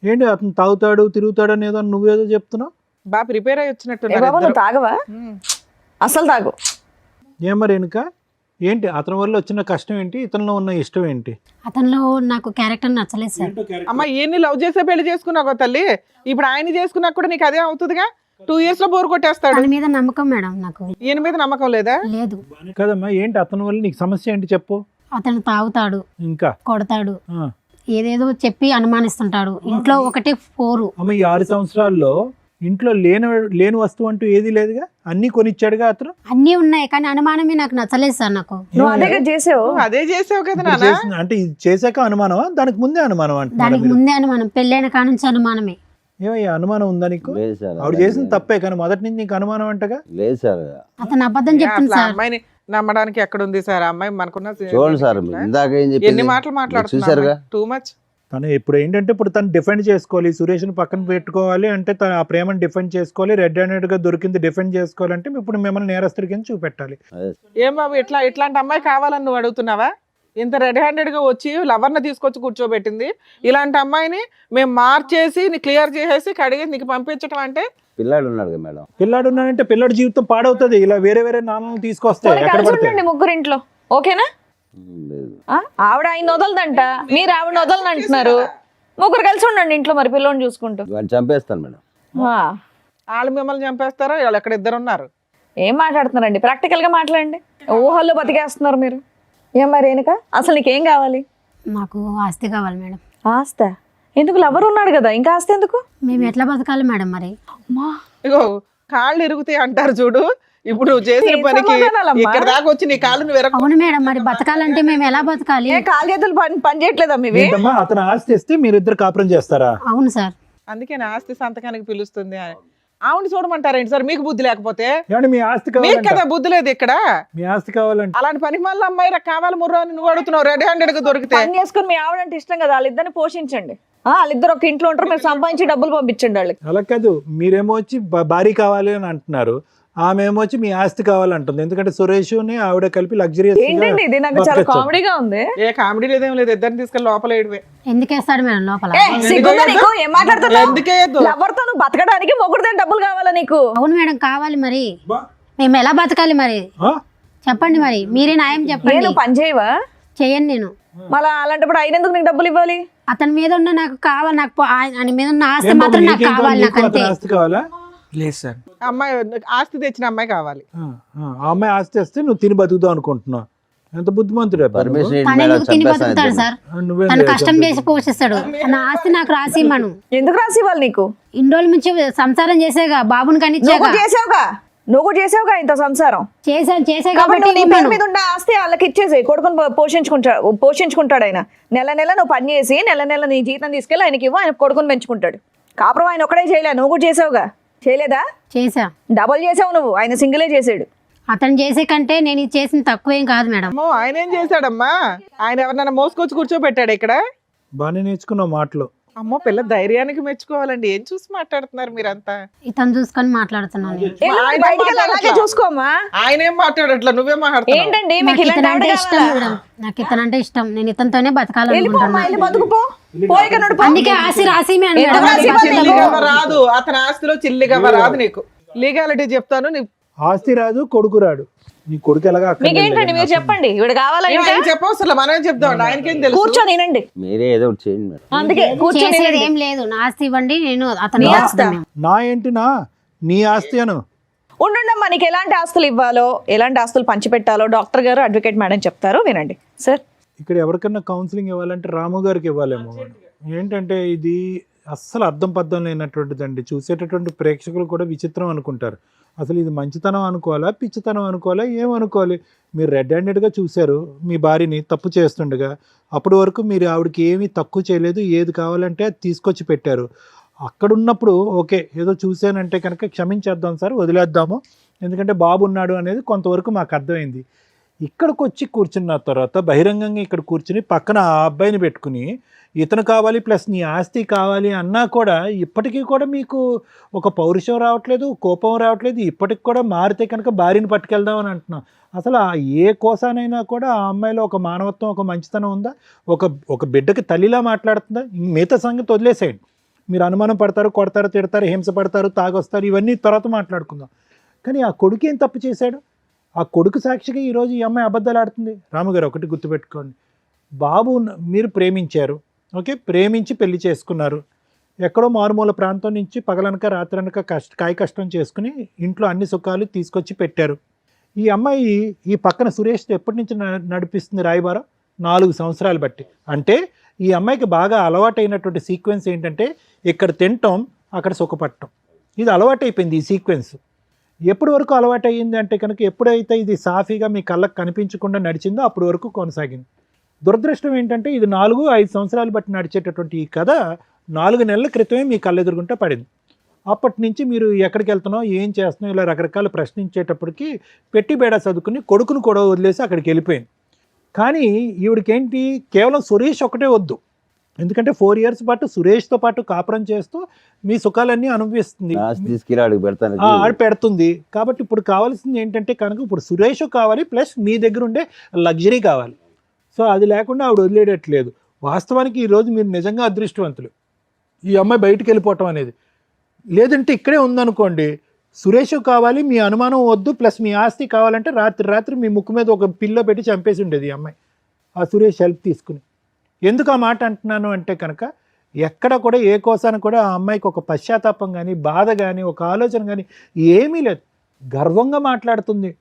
ఏంటి అతను తాగుతాడు తిరుగుతాడు అనేదో నువ్వేదో చెప్తున్నావు? బాగా ప్రిపేర్ అయ్యి ఏ వచ్చినట్టున్నారు బాబా నువ్వు ఇద్దరు. తాగవా? ఉమ్. అసలు తాగు. ఏం మరి వెనుక ఏంటి? అతని వల్ల వచ్చిన కష్టం ఏంటి? ఇతనిలో ఉన్న ఇష్టం ఏంటి? అతనిలో నాకు క్యారెక్టర్ నచ్చలేదు సార్. అమ్మ ఈయన్ని లవ్ చేసే పెళ్లి చేసుకున్నావు కదా తల్లి, ఇప్పుడు ఆయన చేసుకున్నా కూడా నీకు అదే అవుతుందిగా. 2 years లో బోర్ కొట్టేస్తాడు. తన మీద నమ్మకం మేడం నాకు ఈయన మీద నమ్మకం లేదా? లేదు. కదమ్మా, ఏంటి అతని వల్ల నీకు సమస్య ఏంటి చెప్పు. అతను తాగుతాడు, ఇంకా కొడతాడు, ఆ. ఏదేదో చెప్పి అనుమానిస్తుంటాడు. ఇంట్లో ఒకటే 4. అమ్మ ఈ 6 సంవత్సరాల్లో ఇంట్లో లేని వస్తువు అంటూ ఏది లేదుగా, అన్నీ కొనిచ్చాడుగా అతను. అన్నీ ఉన్నాయి కానీ అనుమానమే నాకు నచ్చలేదు సార్. నాకు నువ్వు అదే కదా చేసావు. నువ్వు అదే చేసావు కదా ఇప్పుడు నాన్న. అంటే ఇది చేశాక అనుమానమా? దానికి ముందే అనుమానం దానికి అంటున్నారు. ముందే అనుమానం, పెళ్ళైన కాడ నుంచి అనుమానమే. ఏమయ్యా అనుమానం ఉందా నీకు? లేదు సార్, ఆవిడ చేసిన తప్పే కానీ మొదటి నుంచి నీకు అనుమానం అంటగా. లేదు సార్. అతను అబద్ధం చెప్తుంది అసలు ఆ సార్. అమ్మాయిని నమ్మడానికి ఎక్కడ ఉంది సార్? ఆ అమ్మాయి మనకున్న చూడండి సార్, ఇందాక ఏం ఎన్ని చెప్పింది మాటలు మాట్లాడుతున్నా, చూసారుగా. Too much. తను ఇప్పుడు ఏంటంటే ఇప్పుడు తను డిఫెండ్ చేసుకోవాలి, సురేష్ని పక్కన పెట్టుకోవాలి అంటే తను ఆ ప్రేమను డిఫెండ్ చేసుకోవాలి, రెడ్ హ్యాండెడ్ గా దొరికింది డిఫెండ్ చేసుకోవాలంటే ఇప్పుడు మిమ్మల్ని నేరస్తుడి కింద చూపెట్టాలి. ఏం బాబు ఇట్లాంటి అమ్మాయి కావాలని నువ్వు అడుగుతున్నావా? ఇంత రెడ్ హ్యాండెడ్ గా వచ్చి లవర్ని తీసుకొచ్చి కూర్చోబెట్టింది. ఇలాంటి అమ్మాయిని మేము మార్చేసి నీ క్లియర్ చేసేసి కడిగి నీకు పంపించడం అంటే? పిల్లాడు ఉన్నాడు కదా మేడం. పిల్లాడు ఉన్నాడంటే పిల్లాడి జీవితం పాడవుతుంది ఇలా వేరే నాన్నలను తీసుకొస్తే. పోనీ ఎక్కడ కలిసి పడితే ఉండండి ముగ్గురు ఇంట్లో, ఓకేనా? లేదు. ఆవిడ ఆయన వదలదంట, మీరు ఆవిడ వదలని అంటున్నారు. ముగ్గురు కలిసి ఉండండి ఇంట్లో, మరి పిల్లోని చూసుకుంటూ. వాడిని చంపేస్తాను మేడం. ఆ, వాళ్ళు మిమ్మల్ని చంపేస్తారో వాళ్ళు ఎక్కడ ఇద్దరు ఉన్నారు. ఏం మాట్లాడుతున్నారండి? ప్రాక్టికల్ గా మాట్లాడండి. ఊహల్లో బతికేస్తున్నారు మీరు. ఏం మరి రేణుక, అసలు నీకేం కావాలి? నాకు ఆస్తి కావాలి మేడం. ఆస్త ఎందుకు? లవర్ ఉన్నాడు కదా, ఇంకా ఆస్తి ఎందుకు? మేము ఎట్లా బతకాలి మేడం మరి? అమ్మా, ఇగో కాళ్ళు ఇరుగుతాయి అంటారు చూడు. ఇప్పుడు నువ్వు చేసిన ఏం పనికి సమాధానాలమ్మా? ఇక్కడ దాకా వచ్చి నీ కాళ్ళు నువ్వు ఎరగ. అవును మేడం, మరి బతకాలంటే మేము ఎలా బతకాలి? ఏ కాలు చేతులు పని చేయట్లేదా మీవి? ఏంటమ్మా అతను ఆస్తి ఇస్తే మీరిద్దరు కాపురం చేస్తారా? అవును సార్. అందుకే నా ఆస్తి సంతకానికి పిలుస్తుంది. ఆవిడ చూడమంటారేంటి సార్? మీకు బుద్ధి లేకపోతే? ఏమంటే మీ ఆస్తి మీకు కావాలంట, కదా బుద్ధి లేదు ఇక్కడ. మీ ఆస్తి కావాలంటే అలాంటి పనికి మళ్ళీ అమ్మాయి కావాలి ముర్రో అని నువ్వు అడుగుతున్నావు రెడ్ హ్యాండెడ్ గా దొరికితే. పని చేసుకుని మీ ఆవిడంటే ఇష్టం కదా, వాళ్ళిద్దరిని పోషించండి. వాళ్ళిద్దరు ఒక ఇంట్లో ఉంటారు, మీరు సంపాదించి డబ్బులు పంపించండి వాళ్ళకి. అలా కాదు, మీరేమో వచ్చి భారీ కావాలి అని అంటున్నారు, ఆమె ఏమో వచ్చి మీ ఆస్తి కావాలంటుంది. ఎందుకంటే సురేష్ని ఆవిడ కలిపి లగ్జరియస్ ఏంటండి ఇది? నాకు చాలా కామెడీగా ఉంది. ఏ కామెడీ లేదేం లేదు, ఇద్దరిని తీసుకెళ్ళి లోపల ఏడివే. ఎందుకేస్తాడు మేడం లోపల? ఏ, సిగ్గుందా నీకు? ఏం మాట్లాడుతున్నావు? ఎందుకే లవర్తో నువ్వు బతకడానికి మొగుడుదే డబ్బులు కావాలా నీకు? అవును మేడం కావాలి. మరి మేము ఎలా బతకాలి మరి చెప్పండి. మరి మీరే న్యాయం చెప్పండి. నేను పని చేయవా? చేయను నేను. మళ్ళీ అలాంటప్పుడు ఆయన ఎందుకు నీకు డబ్బులు ఇవ్వాలి? అతని మీద ఉన్న నాకు కావాలి, నాకు ఆయన మీద ఉన్న ఆస్తి మాత్రం నాకు కావాలి, నాకు అంతే. ఆస్తి కావాలా? లేదు సార్. అమ్మాయి ఆస్తి తెచ్చిన అమ్మాయి కావాలి. ఆ అమ్మాయి ఆస్తి వస్తే నువ్వు తిని బతుకుతావు అనుకుంటున్నావు. ఎంత బుద్ధిమంతుడే పర్మిషన్ తను మేడం ఎందుకు తిని బతుకుతాడు సార్? నువ్వే తను కష్టం చేసి పోషిస్తాడు. నా ఆస్తి నాకు రాసి ఇమ్మను. ఎందుకు రాసి ఇవ్వాలి నీకు? ఇన్ని రోజుల నుంచి సంసారం చేసేగా, బాబుని నువ్వు కనిచ్చాగా. కూడా చేసావుగా ఇంత సంసారం. చేసే కాబట్టి కాబట్టి నువ్వు నీ పేరు ఇమ్మను. మీద ఉన్న ఆస్తి వాళ్ళకి ఇచ్చేసి కొడుకుని పోషించుకుంటాడు ఆయన. నెల నెల నువ్వు పని చేసి నెల నెల నీ జీతం తీసుకెళ్ళి ఆయనకి ఇవ్వు, ఆయన కొడుకుని పెంచుకుంటాడు. కాపురం ఆయన ఒకడే చేయలే, నువ్వు కూడా చేసావుగా. చేయలేదా? చేసా. డబల్ చేసావు నువ్వు, ఆయన సింగిలే చేసాడు. అతను చేసే కంటే నేను ఇది చేసిన తక్కువేం కాదు మేడం. అమ్మో, ఆయన ఏం చేశాడమ్మా? ఆయన ఎవరినైనా మోసుకొచ్చి కూర్చోబెట్టాడు ఇక్కడ? బాగానే నేర్చుకున్నావు మాటలు. అమ్మో, పిల్ల ధైర్యానికి మెచ్చుకోవాలండి. ఏం చూసి మాట్లాడుతున్నారు మీరంతా? ఇతను చూసుకొని మాట్లాడుతున్నాను నేను. ఆయన బయటికి వెళ్ళి అలాగే మాట్లాడట్లా. చూసుకోమ్మా. ఆయన ఏం మాట్లాడట్లా, నువ్వే మాట్లాడుతున్నావు. ఏంటండి మీకు నాకు ఇలాంటి ఇతనంటే ఆవిడ ఇష్టం కావాలా? మేడం. నాకు ఇతనంటే ఇష్టం. నేను ఇతనితోనే వెళ్ళిపోమ్మా, బతకాలనుకుంటున్నాను. వెళ్ళి బతుకుపో. పోయిక నడుపు. అందుకే ఆస్తి రాసి మేడం. ఎందుకు మేడం, రాసి బాధ్యత ఇవ్వాలి? చిల్లిగవ్వ రాదు, అతని ఆస్తిలో చిల్లిగవ్వ రాదు నీకు. లీగాలిటీ చెప్తాను. ఆస్తి రాదు, కొడుకు రాడు. నీ కొడుకు ఎలాగా మీకేంటండి మీరు చెప్పండి, ఇవిడ కావాలా ఇంకా? చెప్పవసరం, మనమే చెప్తాం. ఆయనకేం తెలుసు? కూర్చొని వినండి. మీరే ఏదో ఒకటి చేయండి మేడం. అందుకే కూర్చొని చేసేది వినండి. ఏం లేదు. నా ఆస్తి ఇవ్వండి, నేను అతను నీ ఆస్తా? నా ఏంటి నీ ఆస్తి అను. ఉండుండమ్మా, నీకు ఎలాంటి ఆస్తులు ఇవ్వాలో, ఎలాంటి ఆస్తులు పంచిపెట్టాలో డాక్టర్ గారు, అడ్వకేట్ మేడం చెప్తారు, వినండి సార్. ఇక్కడ ఎవరికన్నా కౌన్సిలింగ్ ఇవ్వాలంటే రాము గారికి ఇవ్వాలేమో. ఏంటంటే ఇది అస్సలు అర్థం పద్ధం లేనటువంటిదండి. చూసేటటువంటి ప్రేక్షకులు కూడా విచిత్రం అనుకుంటారు. అసలు ఇది మంచితనం అనుకోవాలా, పిచ్చితనం అనుకోవాలా, ఏమనుకోవాలి? మీరు రెడ్ హ్యాండెడ్గా చూశారు మీ భార్యని తప్పు చేస్తుండగా. అప్పటి వరకు మీరు ఆవిడకి ఏమీ తక్కువ చేయలేదు, ఏది కావాలంటే అది తీసుకొచ్చి పెట్టారు. అక్కడ ఉన్నప్పుడు ఓకే, ఏదో చూశానంటే కనుక క్షమించేద్దాం సార్, వదిలేద్దాము, ఎందుకంటే బాబు ఉన్నాడు అనేది కొంతవరకు మాకు అర్థమైంది. ఇక్కడికి వచ్చి కూర్చున్న తర్వాత బహిరంగంగా ఇక్కడ కూర్చుని పక్కన ఆ అబ్బాయిని పెట్టుకుని ఇతను కావాలి ప్లస్ నీ ఆస్తి కావాలి అన్నా కూడా ఇప్పటికీ కూడా మీకు ఒక పౌరుషం రావట్లేదు, కోపం రావట్లేదు. ఇప్పటికి కూడా మారితే కనుక భార్యని పట్టుకెళ్దాం అని అంటున్నాం. అసలు ఏ కోసానైనా కూడా ఆ అమ్మాయిలో ఒక మానవత్వం, ఒక మంచితనం ఉందా? ఒక బిడ్డకి తల్లిలా మాట్లాడుతుందా? మిగతా సంగతి వదిలేసేయండి. మీరు అనుమానం పడతారు, కొడతారు, తిడతారు, హింస పడతారు, తాగొస్తారు, ఇవన్నీ తర్వాత మాట్లాడుకుందాం. కానీ ఆ కొడుకు ఏం తప్పు చేశాడు? ఆ కొడుకు సాక్షిగా ఈరోజు ఈ అమ్మాయి అబద్ధాలు ఆడుతుంది. రాముగారు ఒకటి గుర్తుపెట్టుకోండి, బాబు మీరు ప్రేమించారు, ఓకే, ప్రేమించి పెళ్లి చేసుకున్నారు. ఎక్కడో మారుమూల ప్రాంతం నుంచి పగలనక రాత్రనక కాయ కష్టం చేసుకుని ఇంట్లో అన్ని సుఖాలు తీసుకొచ్చి పెట్టారు. ఈ అమ్మాయి ఈ పక్కన సురేష్ ఎప్పటి నుంచి నడిపిస్తుంది రాయబారం? 4 సంవత్సరాలు బట్టి. అంటే ఈ అమ్మాయికి బాగా అలవాటైనటువంటి సీక్వెన్స్ ఏంటంటే ఇక్కడ తినటం, అక్కడ సుఖపడటం. ఇది అలవాటైపోయింది ఈ సీక్వెన్స్. ఎప్పటి వరకు అలవాటు అయ్యింది అంటే కనుక ఎప్పుడైతే ఇది సాఫీగా మీ కళ్ళకు కనిపించకుండా నడిచిందో అప్పటి వరకు కొనసాగింది. దురదృష్టం ఏంటంటే ఇది 4-5 సంవత్సరాలు బట్టి నడిచేటటువంటి ఈ కథ 4 నెలల క్రితమే మీ కళ్ళెదురుగుంటే పడింది. అప్పటి నుంచి మీరు ఎక్కడికి వెళ్తున్నావు, ఏం చేస్తున్నావు, ఇలా రకరకాల ప్రశ్నించేటప్పటికి పెట్టి బేడా చదువుకుని కొడుకును కూడా వదిలేసి అక్కడికి వెళ్ళిపోయింది. కానీ ఈవిడికేంటి, కేవలం సురేష్ ఒకటే వద్దు. ఎందుకంటే 4 years పాటు సురేష్తో పాటు కాపురం చేస్తూ మీ సుఖాలన్నీ అనుభవిస్తుంది, తీసుకెళ్ళి ఆడికి పెడతాను. ఆడు పెడుతుంది. కాబట్టి ఇప్పుడు కావాల్సింది ఏంటంటే కనుక ఇప్పుడు సురేష్ కావాలి ప్లస్ మీ దగ్గర ఉండే లగ్జరీ కావాలి. సో అది లేకుండా ఆవిడ వదిలేయట్లేదు. వాస్తవానికి ఈరోజు మీరు నిజంగా అదృష్టవంతులు, ఈ అమ్మాయి బయటికి వెళ్ళిపోవటం అనేది. లేదంటే ఇక్కడే ఉందనుకోండి, సురేష్ కావాలి, మీ అనుమానం వద్దు, ప్లస్ మీ ఆస్తి కావాలంటే రాత్రి మీ ముక్కు మీద ఒక పిల్లో పెట్టి చంపేసి ఉండేది ఈ అమ్మాయి, ఆ సురేష్ హెల్ప్ తీసుకుని. ఎందుకు ఆ మాట అంటున్నాను అంటే కనుక ఎక్కడ కూడా ఏ కోసాన కూడా ఆ అమ్మాయికి ఒక పశ్చాత్తాపం కానీ, బాధ కానీ, ఒక ఆలోచన కానీ ఏమీ లేదు. గర్వంగా మాట్లాడుతుంది.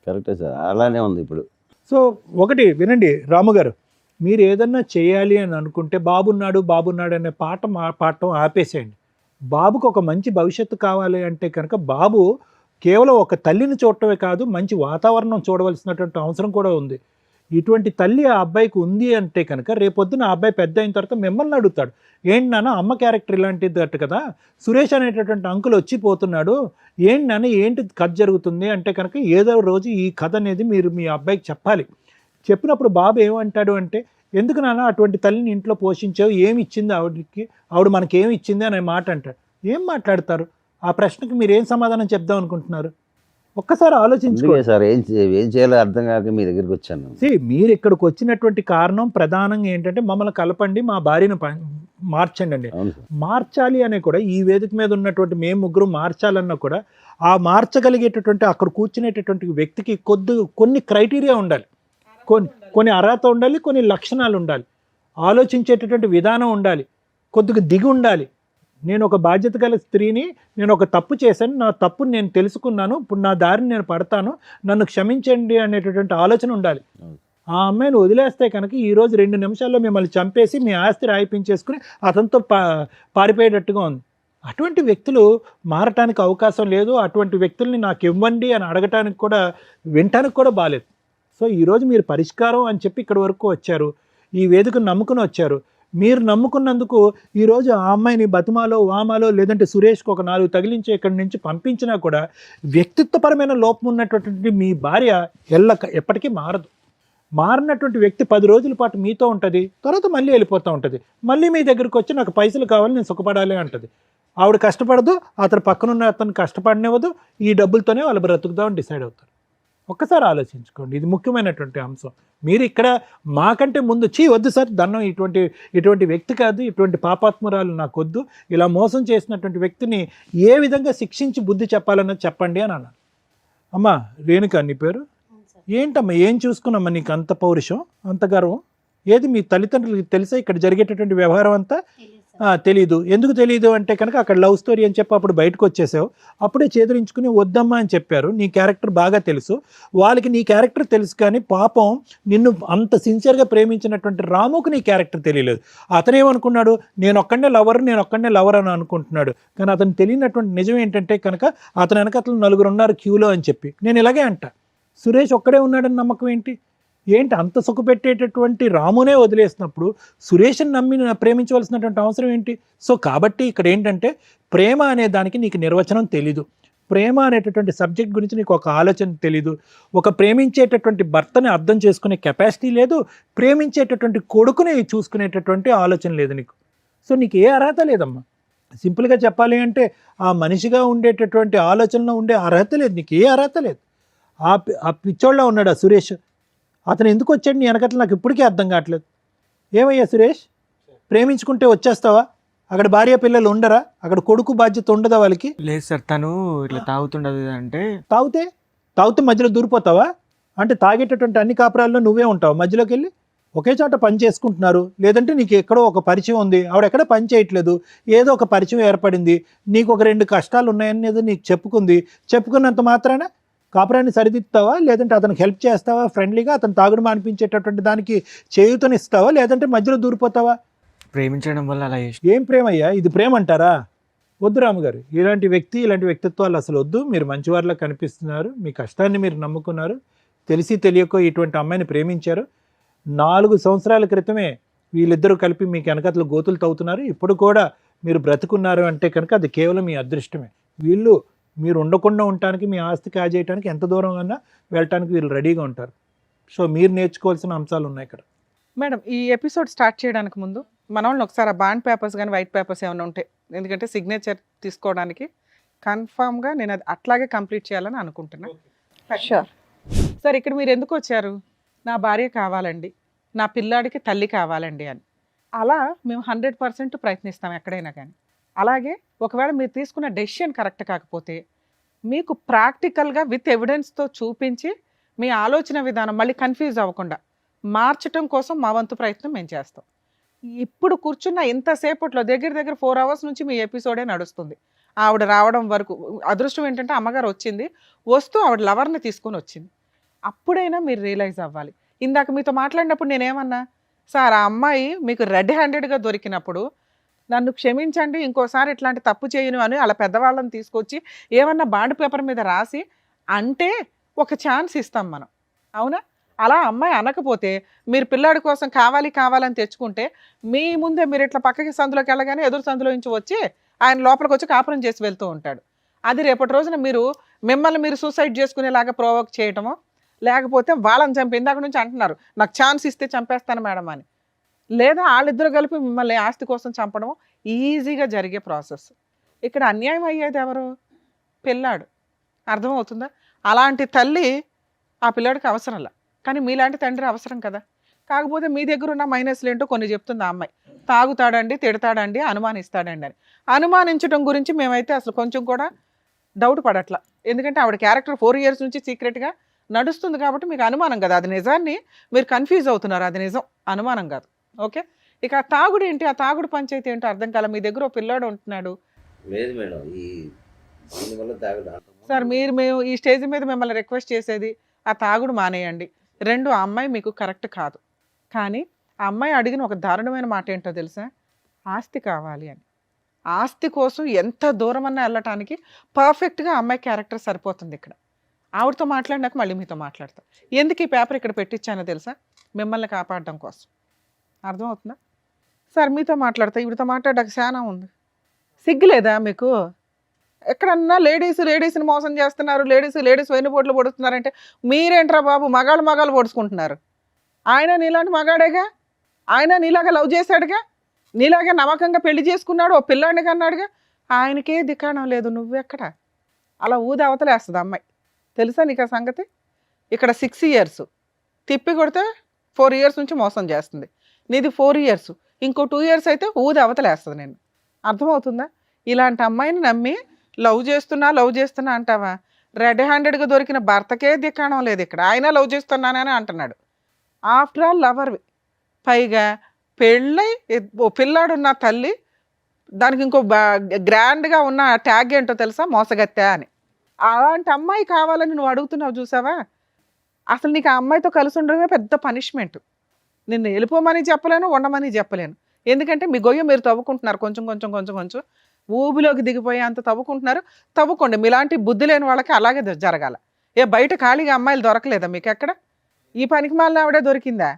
కరెక్టే సార్, అలానే ఉంది ఇప్పుడు. సో ఒకటి వినండి రాము గారు, మీరు ఏదన్నా చేయాలి అని అనుకుంటే బాబున్నాడు అనే పాఠం ఆపేసేయండి. బాబుకు ఒక మంచి భవిష్యత్తు కావాలి అంటే కనుక బాబు కేవలం ఒక తల్లిని చూడటమే కాదు, మంచి వాతావరణం చూడవలసినటువంటి అవసరం కూడా ఉంది. ఇటువంటి తల్లి ఆ అబ్బాయికి ఉంది అంటే కనుక రేపొద్దున ఆ అబ్బాయి పెద్ద అయిన తర్వాత మిమ్మల్ని అడుగుతాడు, ఏంటి నాన్న అమ్మ క్యారెక్టర్ ఇలాంటిది అట్టు కదా, సురేష్ అనేటటువంటి అంకుల్ వచ్చిపోతున్నాడు, ఏంటి నాన్న ఏంటి కథ జరుగుతుంది అంటే కనుక ఏదో రోజు ఈ కథ అనేది మీరు మీ అబ్బాయికి చెప్పాలి. చెప్పినప్పుడు బాబు ఏమంటాడు అంటే, ఎందుకు నాన్న అటువంటి తల్లిని ఇంట్లో పోషించావు, ఏమి ఇచ్చింది ఆవిడకి, ఆవిడ మనకేమి ఇచ్చింది అనే మాట అంటాడు. ఏం మాట్లాడతారు? ఆ ప్రశ్నకి మీరు ఏం సమాధానం చెప్దాం అనుకుంటున్నారు? ఒక్కసారి ఆలోచించుకోండి సార్. ఏం చేయాలో అర్థం కాక మీ దగ్గరికి వచ్చాను. మీరు ఇక్కడికి వచ్చినటువంటి కారణం ప్రధానంగా ఏంటంటే మమ్మల్ని కలపండి, మా భార్యను మార్చండి అండి. మార్చాలి అనే కూడా ఈ వేదిక మీద ఉన్నటువంటి మేము ముగ్గురు మార్చాలన్నా కూడా ఆ మార్చగలిగేటటువంటి అక్కడ కూర్చునేటటువంటి వ్యక్తికి కొన్ని క్రైటీరియా ఉండాలి, కొన్ని అర్హత ఉండాలి, కొన్ని లక్షణాలు ఉండాలి, ఆలోచించేటటువంటి విధానం ఉండాలి, కొద్దిగా దిగి ఉండాలి. నేను ఒక బాధ్యత గల స్త్రీని, నేను ఒక తప్పు చేశాను, నా తప్పుని నేను తెలుసుకున్నాను, ఇప్పుడు నా దారిని నేను పడతాను, నన్ను క్షమించండి అనేటటువంటి ఆలోచన ఉండాలి. ఆ అమ్మాయిని వదిలేస్తే కనుక ఈరోజు 2 నిమిషాల్లో మిమ్మల్ని చంపేసి మీ ఆస్తి రాయిపించేసుకుని అతనితో పారిపోయేటట్టుగా ఉంది. అటువంటి వ్యక్తులు మారటానికి అవకాశం లేదు. అటువంటి వ్యక్తుల్ని నాకు ఇవ్వండి అని అడగటానికి కూడా వినటానికి కూడా బాలేదు. సో ఈరోజు మీరు పరిష్కారం అని చెప్పి ఇక్కడి వరకు వచ్చారు, ఈ వేదికను నమ్ముకుని వచ్చారు. మీరు నమ్ముకున్నందుకు ఈరోజు ఆ అమ్మాయిని బతుమాలో వామాలో లేదంటే సురేష్కి ఒక 4 తగిలించి ఇక్కడి నుంచి పంపించినా కూడా వ్యక్తిత్వపరమైన లోపం ఉన్నటువంటి మీ భార్య ఎప్పటికీ మారదు. మారినటువంటి వ్యక్తి 10 రోజుల పాటు మీతో ఉంటుంది, తర్వాత మళ్ళీ వెళ్ళిపోతూ ఉంటుంది. మళ్ళీ మీ దగ్గరికి వచ్చి నాకు పైసలు కావాలి, నేను సుఖపడాలి అంటుంది. ఆవిడ కష్టపడదు, అతను పక్కనున్న అతను కష్టపడనివ్వదు, ఈ డబ్బులతోనే వాళ్ళు బ్రతుకుదామని డిసైడ్ అవుతారు. ఒక్కసారి ఆలోచించుకోండి, ఇది ముఖ్యమైనటువంటి అంశం. మీరు ఇక్కడ మాకంటే ముందు వద్దు సార్ దండం, ఇటువంటి వ్యక్తి కాదు, ఇటువంటి పాపాత్మురాలు నాకు వద్దు, ఇలా మోసం చేసినటువంటి వ్యక్తిని ఏ విధంగా శిక్షించి బుద్ధి చెప్పాలన్నది చెప్పండి అని అన్నారు. అమ్మా రేణుక నీ పేరు ఏంటమ్మా, ఏం చూసుకున్నామ్మా నీకు అంత పౌరుషం, అంత గర్వం? ఏది మీ తల్లిదండ్రులకి తెలుసా ఇక్కడ జరిగేటటువంటి వ్యవహారం అంతా? తెలీదు. ఎందుకు తెలీదు అంటే కనుక అక్కడ లవ్ స్టోరీ అని చెప్పి అప్పుడు బయటకు వచ్చేసావు, అప్పుడే చేదరించుకుని వద్దమ్మా అని చెప్పారు. నీ క్యారెక్టర్ బాగా తెలుసు, వాళ్ళకి నీ క్యారెక్టర్ తెలుసు, కానీ పాపం నిన్ను అంత సిన్సియర్గా ప్రేమించినటువంటి రాముకు నీ క్యారెక్టర్ తెలియలేదు. అతను ఏమనుకున్నాడు, నేను ఒక్కడే లవర్ అని అనుకుంటున్నాడు. కానీ అతను తెలియనటువంటి నిజం ఏంటంటే కనుక అతను వెనకతలు 4 ఉన్నారు క్యూలో అని చెప్పి. నేను ఇలాగే అంట, సురేష్ ఒక్కడే ఉన్నాడని నమ్మకం ఏంటి అంత సుఖపెట్టేటటువంటి రామునే వదిలేసినప్పుడు సురేష్ని నమ్మి ప్రేమించవలసినటువంటి అవసరం ఏంటి? సో కాబట్టి ఇక్కడ ఏంటంటే ప్రేమ అనే దానికి నీకు నిర్వచనం తెలీదు, ప్రేమ అనేటటువంటి సబ్జెక్ట్ గురించి నీకు ఒక ఆలోచన తెలీదు, ఒక ప్రేమించేటటువంటి భర్తని అర్థం చేసుకునే కెపాసిటీ లేదు, ప్రేమించేటటువంటి కొడుకుని చూసుకునేటటువంటి ఆలోచన లేదు నీకు. సో నీకు ఏ అర్హత లేదమ్మా. సింపుల్గా చెప్పాలి అంటే ఆ మనిషిగా ఉండేటటువంటి ఆలోచనలో ఉండే అర్హత లేదు, నీకు ఏ అర్హత లేదు. ఆ పిచ్చోళ్ళ ఉన్నాడు ఆ సురేష్, అతను ఎందుకు వచ్చాడు నీ వెనకట్ల నాకు ఇప్పటికీ అర్థం కావట్లేదు. ఏమయ్యా సురేష్, ప్రేమించుకుంటే వచ్చేస్తావా? అక్కడ భార్య పిల్లలు ఉండరా? అక్కడ కొడుకు బాధ్యత ఉండదా వాళ్ళకి? లేదు సార్, తను ఇట్లా తాగుతుండదు అంటే. తాగితే మధ్యలో దూరిపోతావా? అంటే తాగేటటువంటి అన్ని కాపురాల్లో నువ్వే ఉంటావు మధ్యలోకి వెళ్ళి? ఒకే చోట పని చేసుకుంటున్నారు, లేదంటే నీకు ఎక్కడో ఒక పరిచయం ఉంది, ఆవిడ ఎక్కడ పని చేయట్లేదు, ఏదో ఒక పరిచయం ఏర్పడింది, నీకు ఒక 2 కష్టాలు ఉన్నాయనేది నీకు చెప్పుకున్నంత మాత్రాన కాపురాన్ని సరిదిద్దుతావా? లేదంటే అతనికి హెల్ప్ చేస్తావా? ఫ్రెండ్లీగా అతను తాగుడు మానిపించేటటువంటి దానికి చేయూతనిస్తావా? లేదంటే మధ్యలో దూరిపోతావా? ప్రేమించడం వల్ల అలా చేసి. ఏం ప్రేమ అయ్యా ఇది? ప్రేమ అంటారా? వద్దు రాముగారు, ఇలాంటి వ్యక్తిత్వాలు అసలు వద్దు. మీరు మంచివారిలా కనిపిస్తున్నారు, మీ కష్టాన్ని మీరు నమ్ముకున్నారు, తెలిసి తెలియకో ఇటువంటి అమ్మాయిని ప్రేమించారు. 4 సంవత్సరాల క్రితమే వీళ్ళిద్దరూ కలిపి మీకు వెనకతలు గోతులు తవ్వుతున్నారు, ఇప్పుడు కూడా మీరు బ్రతుకున్నారు అంటే కనుక అది కేవలం మీ అదృష్టమే. మీరు ఉండకుండా ఉండటానికి, మీ ఆస్తి కాజేయడానికి ఎంత దూరం అన్నా వెళ్ళటానికి వీళ్ళు రెడీగా ఉంటారు. సో మీరు నేర్చుకోవాల్సిన అంశాలు ఉన్నాయి ఇక్కడ. మేడం, ఈ ఎపిసోడ్ స్టార్ట్ చేయడానికి ముందు మన వాళ్ళని ఒకసారి ఆ బాండ్ పేపర్స్ కానీ వైట్ పేపర్స్ ఏమైనా ఉంటాయి, ఎందుకంటే సిగ్నేచర్ తీసుకోవడానికి కన్ఫామ్గా నేను అది అట్లాగే కంప్లీట్ చేయాలని అనుకుంటున్నా. షూర్. సార్, ఇక్కడ మీరు ఎందుకు వచ్చారు? నా భార్య కావాలండి, నా పిల్లాడికి తల్లి కావాలండి అని. అలా మేము 100% ప్రయత్నిస్తాం ఎక్కడైనా కానీ. అలాగే ఒకవేళ మీరు తీసుకున్న డెసిషన్ కరెక్ట్ కాకపోతే మీకు ప్రాక్టికల్గా విత్ ఎవిడెన్స్తో చూపించి మీ ఆలోచన విధానం మళ్ళీ కన్ఫ్యూజ్ అవ్వకుండా మార్చటం కోసం మా వంతు ప్రయత్నం మేము చేస్తాం. ఇప్పుడు కూర్చున్న ఇంతసేపట్లో దగ్గర 4 hours నుంచి మీ ఎపిసోడే నడుస్తుంది. ఆవిడ రావడం వరకు అదృష్టం ఏంటంటే అమ్మగారు వచ్చింది, వస్తూ ఆవిడ లవర్ని తీసుకొని వచ్చింది. అప్పుడైనా మీరు రియలైజ్ అవ్వాలి. ఇందాక మీతో మాట్లాడినప్పుడు నేనేమన్నా, సార్ ఆ అమ్మాయి మీకు రెడ్ హ్యాండెడ్గా దొరికినప్పుడు నన్ను క్షమించండి, ఇంకోసారి ఇట్లాంటి తప్పు చేయను అని అలా పెద్దవాళ్ళని తీసుకొచ్చి ఏమన్నా బాండ్ పేపర్ మీద రాసి అంటే ఒక ఛాన్స్ ఇస్తాం మనం, అవునా? అలా అమ్మాయి అనకపోతే మీరు పిల్లాడి కోసం కావాలని తెచ్చుకుంటే మీ ముందే మీరు ఇట్లా పక్కకి సందులోకి వెళ్ళగానే ఎదురు సందులో నుంచి వచ్చి ఆయన లోపలికి వచ్చి కాపురం చేసి వెళ్తూ ఉంటాడు. అది రేపటి రోజున మిమ్మల్ని మీరు సూసైడ్ చేసుకునేలాగా ప్రొవోక్ చేయటమో, లేకపోతే వాళ్ళని చంపి ఇందాక నుంచి అంటున్నారు నాకు ఛాన్స్ ఇస్తే చంపేస్తాను మేడం అని, లేదా వాళ్ళిద్దరు కలిపి మిమ్మల్ని ఆస్తి కోసం చంపడం ఈజీగా జరిగే ప్రాసెస్. ఇక్కడ అన్యాయం అయ్యేది ఎవరు? పిల్లాడు. అర్థమవుతుందా? అలాంటి తల్లి ఆ పిల్లాడికి అవసరంలా, కానీ మీలాంటి తండ్రి అవసరం కదా. కాకపోతే మీ దగ్గర ఉన్న మైనస్లు ఏంటో కొన్ని చెప్తుంది ఆ అమ్మాయి. తాగుతాడండి, తిడతాడండి, అనుమానిస్తాడండి అని. అనుమానించడం గురించి మేమైతే అసలు కొంచెం కూడా డౌట్ పడట్లా, ఎందుకంటే ఆవిడ క్యారెక్టర్ 4 years నుంచి సీక్రెట్గా నడుస్తుంది కాబట్టి మీకు అనుమానం కదా. అది నిజాన్ని మీరు కన్ఫ్యూజ్ అవుతున్నారు, అది నిజం, అనుమానం కాదు. ఓకే, ఇక ఆ తాగుడు ఏంటి, ఆ తాగుడు పంచాయతీ ఏంటో అర్థం కాల. మీ దగ్గర ఓ పిల్లాడు ఉంటున్నాడు. లేదు మేడం, దీనివల్ల తాగుడు. సార్ మేము ఈ స్టేజ్ మీద మిమ్మల్ని రిక్వెస్ట్ చేసేది ఆ తాగుడు మానేయండి. రెండు, ఆ అమ్మాయి మీకు కరెక్ట్ కాదు. కానీ ఆ అమ్మాయి అడిగిన ఒక దారుణమైన మాట ఏంటో తెలుసా? ఆస్తి కావాలి అని. ఆస్తి కోసం ఎంత దూరమన్నా వెళ్ళటానికి పర్ఫెక్ట్గా అమ్మాయి క్యారెక్టర్ సరిపోతుంది ఇక్కడ. ఆవిడతో మాట్లాడినాక మళ్ళీ మీతో మాట్లాడతా. ఎందుకు ఈ పేపర్ ఇక్కడ పెట్టించానో తెలుసా? మిమ్మల్ని కాపాడడం కోసం. అర్థమవుతుందా? సార్ మీతో మాట్లాడతా, ఈవిడతో మాట్లాడడానికి చాలా ఉంది. సిగ్గులేదా మీకు? ఎక్కడన్నా లేడీస్ని మోసం చేస్తున్నారు, లేడీస్ వెన్నుపోట్లు పొడుస్తున్నారంటే మీరేంట్రా బాబు మగాళ్ళు పొడుచుకుంటున్నారు? ఆయన నీలాంటి మగాడేగా, ఆయన నీలాగా లవ్ చేశాడుగా, నీలాగా నమ్మకంగా పెళ్లి చేసుకున్నాడు, ఓ పిల్లాడిని కన్నాడుగా. ఆయనకే దిక్కాణం లేదు, నువ్వెక్కడ? అలా ఊది అవతలేస్తుంది అమ్మాయి. తెలుసా నీకు ఆ సంగతి? ఇక్కడ 6 years తిప్పి కొడితే 4 years నుంచి మోసం చేస్తుంది. నీది 4 years, ఇంకో 2 years అయితే ఊది అవతలేస్తుంది. నేను అర్థమవుతుందా? ఇలాంటి అమ్మాయిని నమ్మి లవ్ చేస్తున్నా అంటావా? రెడ్ హ్యాండెడ్గా దొరికిన భర్తకే దిక్కాణం లేదు ఇక్కడ. ఆయన లవ్ చేస్తున్నానని అంటున్నాడు. ఆఫ్టర్ ఆల్ లవర్వి. పైగా పెళ్ళై ఓ పిల్లాడున్న తల్లి, దానికి ఇంకో గ్రాండ్గా ఉన్న ట్యాగ్ ఏంటో తెలుసా? మోసగత్తె అని. అలాంటి అమ్మాయి కావాలని నువ్వు అడుగుతున్నావు చూసావా? అసలు నీకు ఆ అమ్మాయితో కలిసి ఉండడమే పెద్ద పనిష్మెంట్. నిన్ను వెళ్ళిపోమని చెప్పలేను, ఉండమని చెప్పలేను. ఎందుకంటే మీ గొయ్య మీరు తవ్వుకుంటున్నారు, కొంచెం ఊబిలోకి దిగిపోయి అంత తవ్వుకుంటున్నారు. తవ్వుకోండి. మీలాంటి బుద్ధి లేని వాళ్ళకి అలాగే జరగాల. బయట ఖాళీగా అమ్మాయిలు దొరకలేదా మీకు ఎక్కడ? ఈ పనికి మాలిన ఆవిడే దొరికిందా?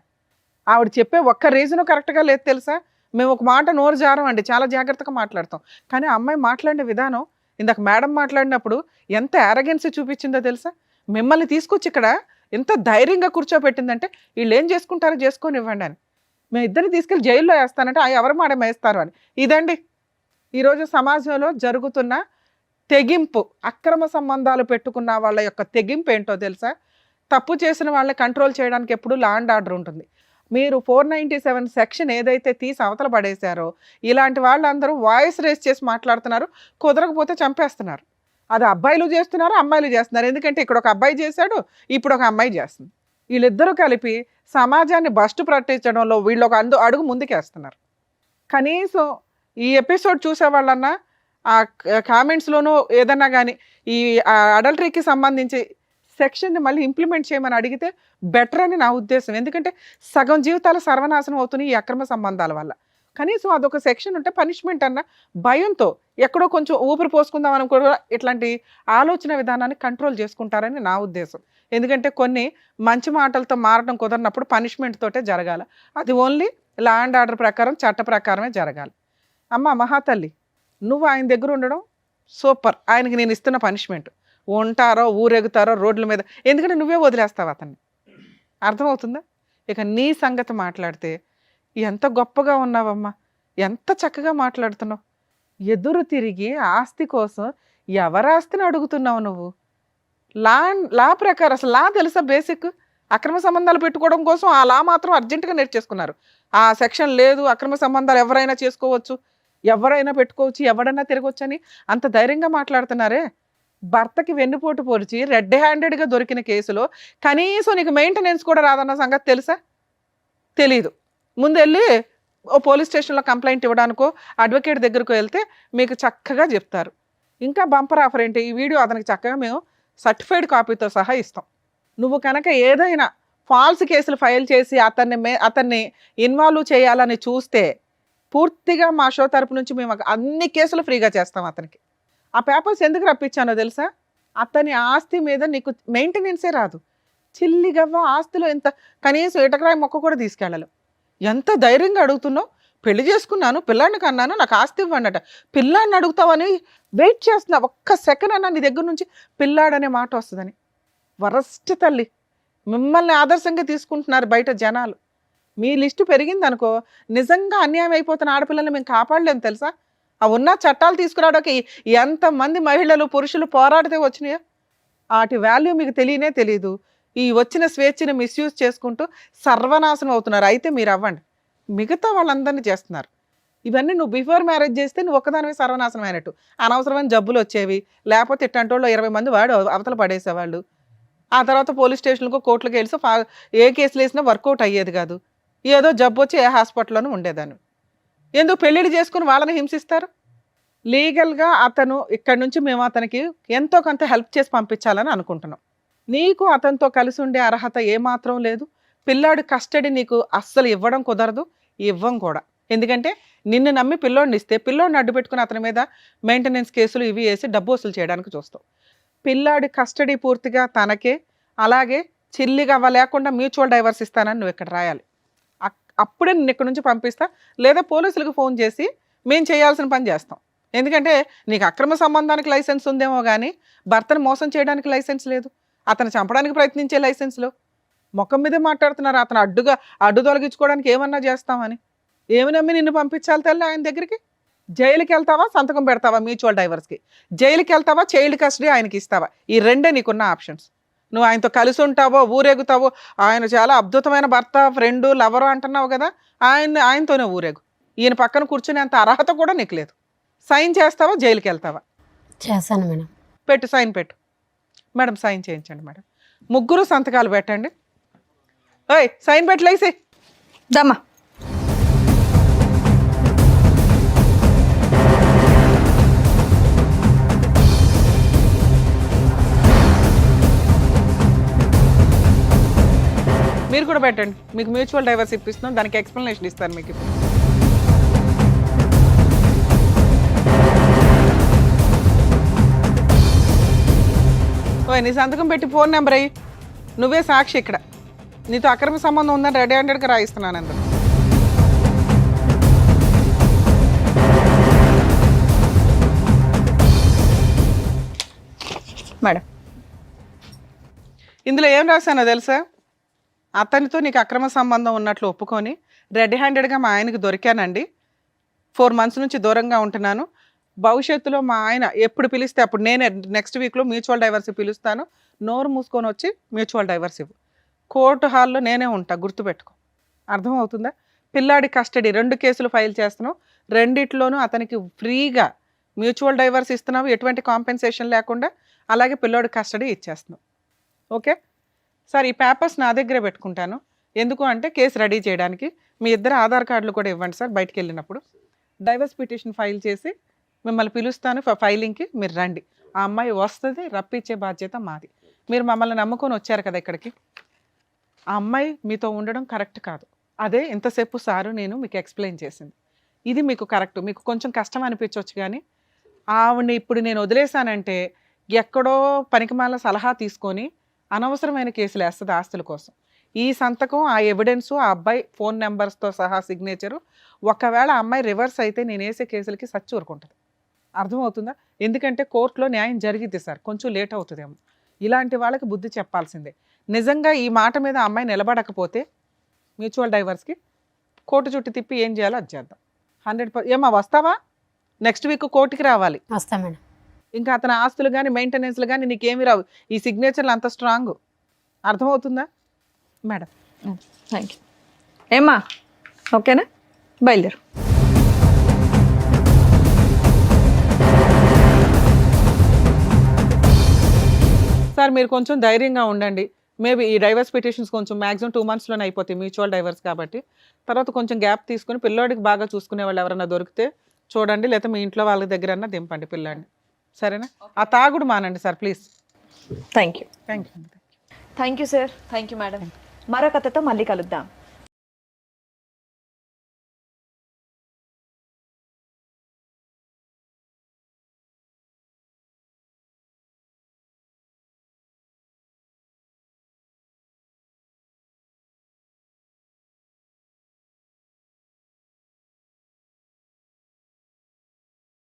ఆవిడ చెప్పే ఒక్క రీజను కరెక్ట్గా లేదు తెలుసా? మేము ఒక మాట నోరు జారం అండి, చాలా జాగ్రత్తగా మాట్లాడతాం. కానీ ఆ అమ్మాయి మాట్లాడిన విధానం, ఇందాక మేడం మాట్లాడినప్పుడు ఎంత యారగెన్సీ చూపించిందో తెలుసా? మిమ్మల్ని తీసుకొచ్చి ఇక్కడ ఎంత ధైర్యంగా కూర్చోబెట్టిందంటే వీళ్ళు ఏం చేసుకుంటారో చేసుకొని ఇవ్వండి అని. మేము ఇద్దరిని తీసుకెళ్ళి జైల్లో వేస్తానంటే ఎవరు మేడం వేస్తారు అని. ఇదండి ఈరోజు సమాజంలో జరుగుతున్న తెగింపు. అక్రమ సంబంధాలు పెట్టుకున్న వాళ్ళ యొక్క తెగింపు ఏంటో తెలుసా? తప్పు చేసిన వాళ్ళని కంట్రోల్ చేయడానికి ఎప్పుడు లా అండ్ ఆర్డర్ ఉంటుంది. మీరు 497 సెక్షన్ ఏదైతే తీసి అవతల పడేశారో, ఇలాంటి వాళ్ళందరూ వాయిస్ రేస్ చేసి మాట్లాడుతున్నారు. కుదరకపోతే చంపేస్తున్నారు. అది అబ్బాయిలు చేస్తున్నారు, అమ్మాయిలు చేస్తున్నారు. ఎందుకంటే ఇక్కడ ఒక అబ్బాయి చేశాడు, ఇప్పుడు ఒక అమ్మాయి చేస్తుంది. వీళ్ళిద్దరూ కలిపి సమాజాన్ని బస్టు పట్టించడంలో వీళ్ళు ఒక అడుగు ముందుకేస్తున్నారు. కనీసం ఈ ఎపిసోడ్ చూసే వాళ్ళన్నా ఆ కామెంట్స్లోనూ ఏదన్నా కానీ ఈ అడల్టరీకి సంబంధించి సెక్షన్ని మళ్ళీ ఇంప్లిమెంట్ చేయమని అడిగితే బెటర్ అని నా ఉద్దేశం. ఎందుకంటే సగం జీవితాలు సర్వనాశనం అవుతున్నాయి ఈ అక్రమ సంబంధాల వల్ల. కనీసం అదొక సెక్షన్ ఉంటే పనిష్మెంట్ అన్న భయంతో ఎక్కడో కొంచెం ఊపిరి పోసుకుందాం అని కూడా ఇట్లాంటి ఆలోచన విధానాన్ని కంట్రోల్ చేసుకుంటారని నా ఉద్దేశం. ఎందుకంటే కొన్ని మంచి మాటలతో మారడం కుదరినప్పుడు పనిష్మెంట్ తోటే జరగాలి. అది ఓన్లీ లా అండ్ ఆర్డర్ ప్రకారం, చట్ట ప్రకారమే జరగాలి. అమ్మ మహాతల్లి, నువ్వు ఆయన దగ్గర ఉండడం సూపర్. ఆయనకి నేను ఇస్తున్న పనిష్మెంట్. ఉంటారో ఊరెగుతారో రోడ్ల మీద, ఎందుకంటే నువ్వే వదిలేస్తావు అతన్ని. అర్థమవుతుందా? ఇక నీ సంగతి మాట్లాడితే ఎంత గొప్పగా ఉన్నావమ్మా, ఎంత చక్కగా మాట్లాడుతున్నావు. ఎదురు తిరిగి ఆస్తి కోసం ఎవరి ఆస్తిని అడుగుతున్నావు నువ్వు? లా ప్రకారం అసలు లా తెలుసా? బేసిక్ అక్రమ సంబంధాలు పెట్టుకోవడం కోసం ఆ లా మాత్రం అర్జెంటుగా నేర్చేసుకున్నారు. ఆ సెక్షన్ లేదు, అక్రమ సంబంధాలు ఎవరైనా చేసుకోవచ్చు, ఎవరైనా పెట్టుకోవచ్చు, ఎవరైనా తిరగవచ్చు అని అంత ధైర్యంగా మాట్లాడుతున్నారే. భర్తకి వెన్నుపోటు పొడిచి రెడ్ హ్యాండెడ్గా దొరికిన కేసులో కనీసం నీకు మెయింటెనెన్స్ కూడా రాదన్న సంగతి తెలుసా? తెలీదు. ముందు వెళ్ళి ఓ పోలీస్ స్టేషన్లో కంప్లైంట్ ఇవ్వడానికో అడ్వకేట్ దగ్గరకు వెళ్తే మీకు చక్కగా చెప్తారు. ఇంకా బంపర్ ఆఫర్ ఏంటి, ఈ వీడియో అతనికి చక్కగా మేము సర్టిఫైడ్ కాపీతో సహా ఇస్తాం. నువ్వు కనుక ఏదైనా ఫాల్స్ కేసులు ఫైల్ చేసి అతన్ని ఇన్వాల్వ్ చేయాలని చూస్తే పూర్తిగా మా షో తరపు నుంచి మేము అన్ని కేసులు ఫ్రీగా చేస్తాం అతనికి. ఆ పేపర్స్ ఎందుకు రప్పించానో తెలుసా? అతని ఆస్తి మీద నీకు మెయింటెనెన్సే రాదు. చిల్లిగవ్వ ఆస్తిలో ఎంత కనీసం ఇటకరాయి మొక్క కూడా తీసుకెళ్ళలేవు. ఎంత ధైర్యంగా అడుగుతున్నావు? పెళ్లి చేసుకున్నాను, పిల్లాడిని కన్నాను, నాకు ఆస్తి ఇవ్వండట. పిల్లాడిని అడుగుతావని వెయిట్ చేస్తున్నా. ఒక్క సెకండ్ అన్నా నీ దగ్గర నుంచి పిల్లాడనే మాట వస్తుందని. వరస్ట్ తల్లి, మిమ్మల్ని ఆదర్శంగా తీసుకుంటున్నారు బయట జనాలు. మీ లిస్టు పెరిగింది అనుకో, నిజంగా అన్యాయం అయిపోతున్న ఆడపిల్లల్ని మేము కాపాడలేము తెలుసా? ఆ ఉన్న చట్టాలు తీసుకురావడానికి ఎంతమంది మహిళలు పురుషులు పోరాడితే వచ్చినాయో వాటి వాల్యూ మీకు తెలియనే తెలీదు. ఈ వచ్చిన స్వేచ్ఛని మిస్యూజ్ చేసుకుంటూ సర్వనాశనం అవుతున్నారు. అయితే మీరు అవ్వండి, మిగతా వాళ్ళందరినీ చేస్తున్నారు. ఇవన్నీ నువ్వు బిఫోర్ మ్యారేజ్ చేస్తే నువ్వు ఒక్కదానివే సర్వనాశనం అయినట్టు. అనవసరమైన జబ్బులు వచ్చేవి, లేకపోతే ఇట్లాంటి వాళ్ళు 20 మంది వాడు అవతల పడేసేవాళ్ళు. ఆ తర్వాత పోలీస్ స్టేషన్లకు కోర్టులకు వెళ్ళి ఏ కేసులు వేసినా వర్కౌట్ అయ్యేది కాదు. ఏదో జబ్బు వచ్చి ఏ హాస్పిటల్లోనూ ఉండేదాన్ని. ఎందుకు పెళ్ళిళ్ళు చేసుకుని వాళ్ళని హింసిస్తారు? లీగల్గా అతను ఇక్కడి నుంచి మేము అతనికి ఎంతో కొంత హెల్ప్ చేసి పంపించాలని అనుకుంటున్నాం. నీకు అతనితో కలిసి ఉండే అర్హత ఏమాత్రం లేదు. పిల్లాడి కస్టడీ నీకు అస్సలు ఇవ్వడం కుదరదు, ఇవ్వం కూడా. ఎందుకంటే నిన్ను నమ్మి పిల్లోడిని ఇస్తే పిల్లోడిని అడ్డు పెట్టుకుని అతని మీద మెయింటెనెన్స్ కేసులు ఇవి వేసి డబ్బు వసూలు చేయడానికి చూస్తావు. పిల్లాడి కస్టడీ పూర్తిగా తనకే, అలాగే చిల్లిగా లేకుండా మ్యూచువల్ డైవర్స్ ఇస్తానని నువ్వు ఇక్కడ రాయాలి. అప్పుడే నిన్ను ఇక్కడ నుంచి పంపిస్తా, లేదా పోలీసులకు ఫోన్ చేసి మేము చేయాల్సిన పని చేస్తాం. ఎందుకంటే నీకు అక్రమ సంబంధానికి లైసెన్స్ ఉందేమో కానీ భర్తను మోసం చేయడానికి లైసెన్స్ లేదు, అతను చంపడానికి ప్రయత్నించే లైసెన్స్లో. ముఖం మీదే మాట్లాడుతున్నారు, అతను అడ్డు తొలగించుకోవడానికి ఏమన్నా చేస్తామని. ఏమి నమ్మి నిన్ను పంపించాలి తల్లి ఆయన దగ్గరికి? జైలుకి వెళ్తావా, సంతకం పెడతావా మ్యూచువల్ డైవర్స్కి? జైలుకి వెళ్తావా, చైల్డ్ కస్టడీ ఆయనకి ఇస్తావా? ఈ రెండే నీకున్న ఆప్షన్స్. నువ్వు ఆయనతో కలిసి ఉంటావో, ఊరేగుతావో, ఆయన చాలా అద్భుతమైన భర్త, ఫ్రెండు, లవరు అంటున్నావు కదా, ఆయనతోనే ఊరేగు. ఈయన పక్కన కూర్చునే అంత అర్హత కూడా నీకు లేదు. సైన్ చేస్తావా, జైలుకి వెళ్తావా? చేస్తాను మేడం. పెట్టు, సైన్ పెట్టు మేడం. సైన్ చేయించండి మేడం. ముగ్గురు సంతకాలు పెట్టండి. ఓయ్ సైన్ పెట్టలేసి దమ్మా. మీరు కూడా పెట్టండి. మీకు మ్యూచువల్ డైవర్స్ ఇప్పిస్తున్నాం, దానికి ఎక్స్ప్లెనేషన్ ఇస్తాను మీకు. ఓయ్ నీ సంతకం పెట్టి ఫోన్ నెంబర్ అయ్యి, నువ్వే సాక్షి ఇక్కడ. నీతో అక్రమ సంబంధం ఉందని రెడీ హ్యాండెడ్గా రాయిస్తున్నాను అందరూ. మేడం ఇందులో ఏం రాశానో తెలుసా? అతనితో నీకు అక్రమ సంబంధం ఉన్నట్లు ఒప్పుకొని రెడ్ హ్యాండెడ్గా మా ఆయనకి దొరికానండి, 4 months నుంచి దూరంగా ఉంటున్నాను. భవిష్యత్తులో మా ఆయన ఎప్పుడు పిలిస్తే అప్పుడు నేనే నెక్స్ట్ వీక్లో మ్యూచువల్ డైవర్స్ పిలుస్తాను. నోరు మూసుకొని వచ్చి మ్యూచువల్ డైవర్స్ ఇవ్వు. కోర్టు హాల్లో నేనే ఉంటా, గుర్తుపెట్టుకో. అర్థమవుతుందా? పిల్లాడి కస్టడీ 2 కేసులు ఫైల్ చేస్తున్నావు, రెండిట్లోనూ అతనికి ఫ్రీగా మ్యూచువల్ డైవర్స్ ఇస్తున్నావు, ఎటువంటి కాంపెన్సేషన్ లేకుండా. అలాగే పిల్లాడి కస్టడీ ఇచ్చేస్తున్నావు. ఓకే సార్, ఈ పేపర్స్ నా దగ్గరే పెట్టుకుంటాను. ఎందుకు అంటే కేసు రెడీ చేయడానికి. మీ ఇద్దరు ఆధార్ కార్డులు కూడా ఇవ్వండి సార్. బయటికి వెళ్ళినప్పుడు డైవర్స్ పిటిషన్ ఫైల్ చేసి మిమ్మల్ని పిలుస్తాను ఫైలింగ్కి, మీరు రండి. ఆ అమ్మాయి వస్తుంది, రప్పించే బాధ్యత మాది. మీరు మమ్మల్ని నమ్ముకొని వచ్చారు కదా ఇక్కడికి. ఆ అమ్మాయి మీతో ఉండడం కరెక్ట్ కాదు. అదే ఇంతసేపు సారు నేను మీకు ఎక్స్ప్లెయిన్ చేసింది. ఇది మీకు కరెక్ట్. మీకు కొంచెం కష్టం అనిపించవచ్చు, కానీ ఆవిడని ఇప్పుడు నేను వదిలేశానంటే ఎక్కడో పనికిమాల సలహా తీసుకొని అనవసరమైన కేసులు వేస్తుంది ఆస్తుల కోసం. ఈ సంతకం, ఆ ఎవిడెన్సు, ఆ అబ్బాయి ఫోన్ నెంబర్స్తో సహా సిగ్నేచరు, ఒకవేళ ఆ అమ్మాయి రివర్స్ అయితే నేను వేసే కేసులకి సచ్చి ఊరుకుంటుంది. అర్థమవుతుందా? ఎందుకంటే కోర్టులో న్యాయం జరిగిద్ది సార్, కొంచెం లేట్ అవుతుందేమో. ఇలాంటి వాళ్ళకి బుద్ధి చెప్పాల్సిందే. నిజంగా ఈ మాట మీద ఆ అమ్మాయి నిలబడకపోతే మ్యూచువల్ డైవర్స్కి కోర్టు చుట్టూ తిప్పి ఏం చేయాలో అది చేద్దాం. 100%. ఏమా వస్తావా? నెక్స్ట్ వీక్ కోర్టుకి రావాలి. వస్తా మేడం. ఇంకా అతని ఆస్తులు కానీ మెయింటెనెన్స్లు కానీ నీకేమి రావు. ఈ సిగ్నేచర్లు అంత స్ట్రాంగ్. అర్థమవుతుందా మేడం? Thank you. ఏమ్మా ఓకేనా? బయలుదేరు. సార్ మీరు కొంచెం ధైర్యంగా ఉండండి. మేబీ ఈ డైవర్స్ పిటిషన్స్ కొంచెం మ్యాక్సిమం 2 monthsలోనే అయిపోతాయి, మ్యూచువల్ డైవర్స్ కాబట్టి. తర్వాత కొంచెం గ్యాప్ తీసుకుని పిల్లోడికి బాగా చూసుకునే వాళ్ళు ఎవరైనా దొరికితే చూడండి, లేకపోతే మీ ఇంట్లో వాళ్ళ దగ్గర దింపండి పిల్లాడిని. సరేనా? ఆ తాగుడు మానండి sir please. Thank you. Thank you. Thank you sir. Thank you madam. మరో కథతో మళ్ళీ కలుద్దాం.